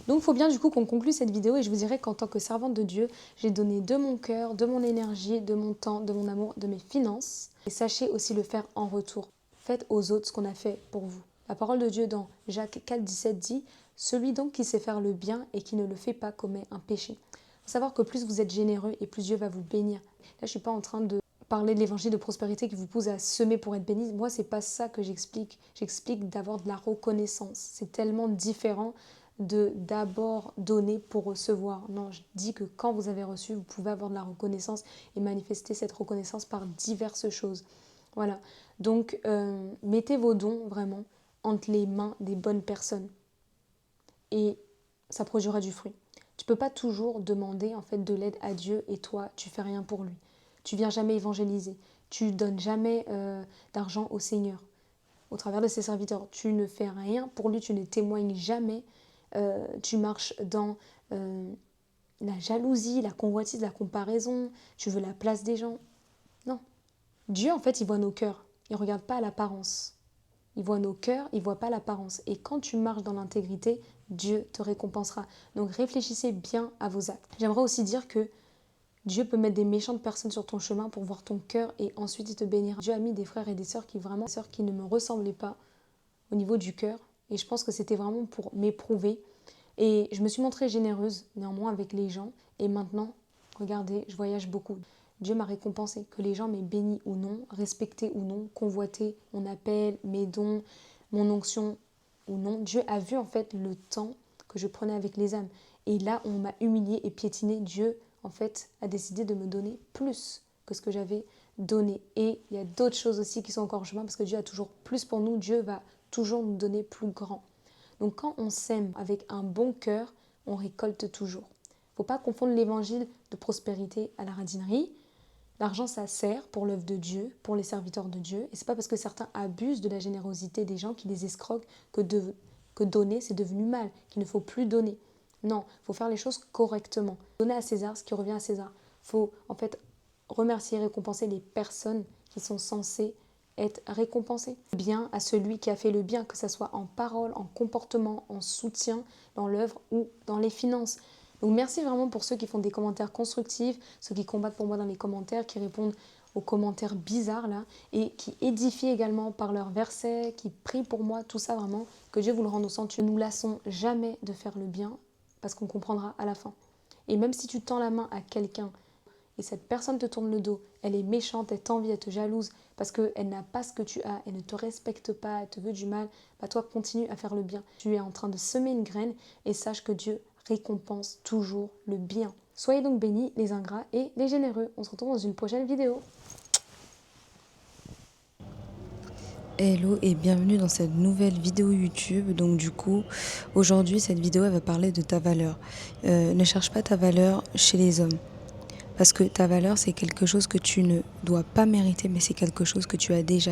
S1: Donc, il faut bien du coup qu'on conclue cette vidéo et je vous dirais qu'en tant que servante de Dieu, j'ai donné de mon cœur, de mon énergie, de mon temps, de mon amour, de mes finances. Et sachez aussi le faire en retour. Faites aux autres ce qu'on a fait pour vous. La parole de Dieu dans Jacques 4,17 dit « Celui donc qui sait faire le bien et qui ne le fait pas commet un péché. » Il faut savoir que plus vous êtes généreux et plus Dieu va vous bénir. Là, je ne suis pas en train de parler de l'évangile de prospérité qui vous pousse à semer pour être béni. Moi, c'est pas ça que j'explique. J'explique d'avoir de la reconnaissance. C'est tellement différent de d'abord donner pour recevoir. Non, je dis que quand vous avez reçu, vous pouvez avoir de la reconnaissance et manifester cette reconnaissance par diverses choses. Voilà. Donc, mettez vos dons vraiment entre les mains des bonnes personnes et ça produira du fruit. Tu peux pas toujours demander en fait de l'aide à Dieu et toi, tu fais rien pour lui. Tu viens jamais évangéliser. Tu donnes jamais d'argent au Seigneur au travers de ses serviteurs. Tu ne fais rien pour lui, tu ne témoignes jamais. Tu marches dans la jalousie, la convoitise, la comparaison. Tu veux la place des gens. Non. Dieu, en fait, il voit nos cœurs. Il ne regarde pas à l'apparence. Il voit nos cœurs, il ne voit pas l'apparence. Et quand tu marches dans l'intégrité, Dieu te récompensera. Donc réfléchissez bien à vos actes. J'aimerais aussi dire que Dieu peut mettre des méchantes personnes sur ton chemin pour voir ton cœur et ensuite il te bénira. Dieu a mis des frères et des sœurs qui ne me ressemblaient pas au niveau du cœur. Et je pense que c'était vraiment pour m'éprouver. Et je me suis montrée généreuse néanmoins avec les gens. Et maintenant, regardez, je voyage beaucoup. Dieu m'a récompensé, que les gens m'aient béni ou non, respecté ou non, convoité mon appel, mes dons, mon onction ou non. Dieu a vu en fait le temps que je prenais avec les âmes. Et là, on m'a humilié et piétiné. Dieu, en fait, a décidé de me donner plus que ce que j'avais donner. Et il y a d'autres choses aussi qui sont encore en chemin parce que Dieu a toujours plus pour nous. Dieu va toujours nous donner plus grand. Donc quand on sème avec un bon cœur, on récolte toujours. Il ne faut pas confondre l'évangile de prospérité à la radinerie. L'argent, ça sert pour l'œuvre de Dieu, pour les serviteurs de Dieu. Et ce n'est pas parce que certains abusent de la générosité des gens qui les escroquent que donner, c'est devenu mal, qu'il ne faut plus donner. Non, il faut faire les choses correctement. Donner à César ce qui revient à César. Il faut en fait remercier et récompenser les personnes qui sont censées être récompensées. Bien à celui qui a fait le bien, que ce soit en parole, en comportement, en soutien, dans l'œuvre ou dans les finances. Donc merci vraiment pour ceux qui font des commentaires constructifs, ceux qui combattent pour moi dans les commentaires, qui répondent aux commentaires bizarres là, et qui édifient également par leurs versets, qui prient pour moi, tout ça vraiment, que Dieu vous le rende au centre. Ne nous lassons jamais de faire le bien, parce qu'on comprendra à la fin. Et même si tu tends la main à quelqu'un, et cette personne te tourne le dos, elle est méchante, elle t'envie, elle te jalouse, parce qu'elle n'a pas ce que tu as, elle ne te respecte pas, elle te veut du mal, bah toi continue à faire le bien. Tu es en train de semer une graine, et sache que Dieu récompense toujours le bien. Soyez donc bénis les ingrats et les généreux. On se retrouve dans une prochaine vidéo.
S2: Hello et bienvenue dans cette nouvelle vidéo YouTube. Donc du coup, aujourd'hui cette vidéo elle va parler de ta valeur. Ne cherche pas ta valeur chez les hommes. Parce que ta valeur c'est quelque chose que tu ne dois pas mériter, mais c'est quelque chose que tu as déjà.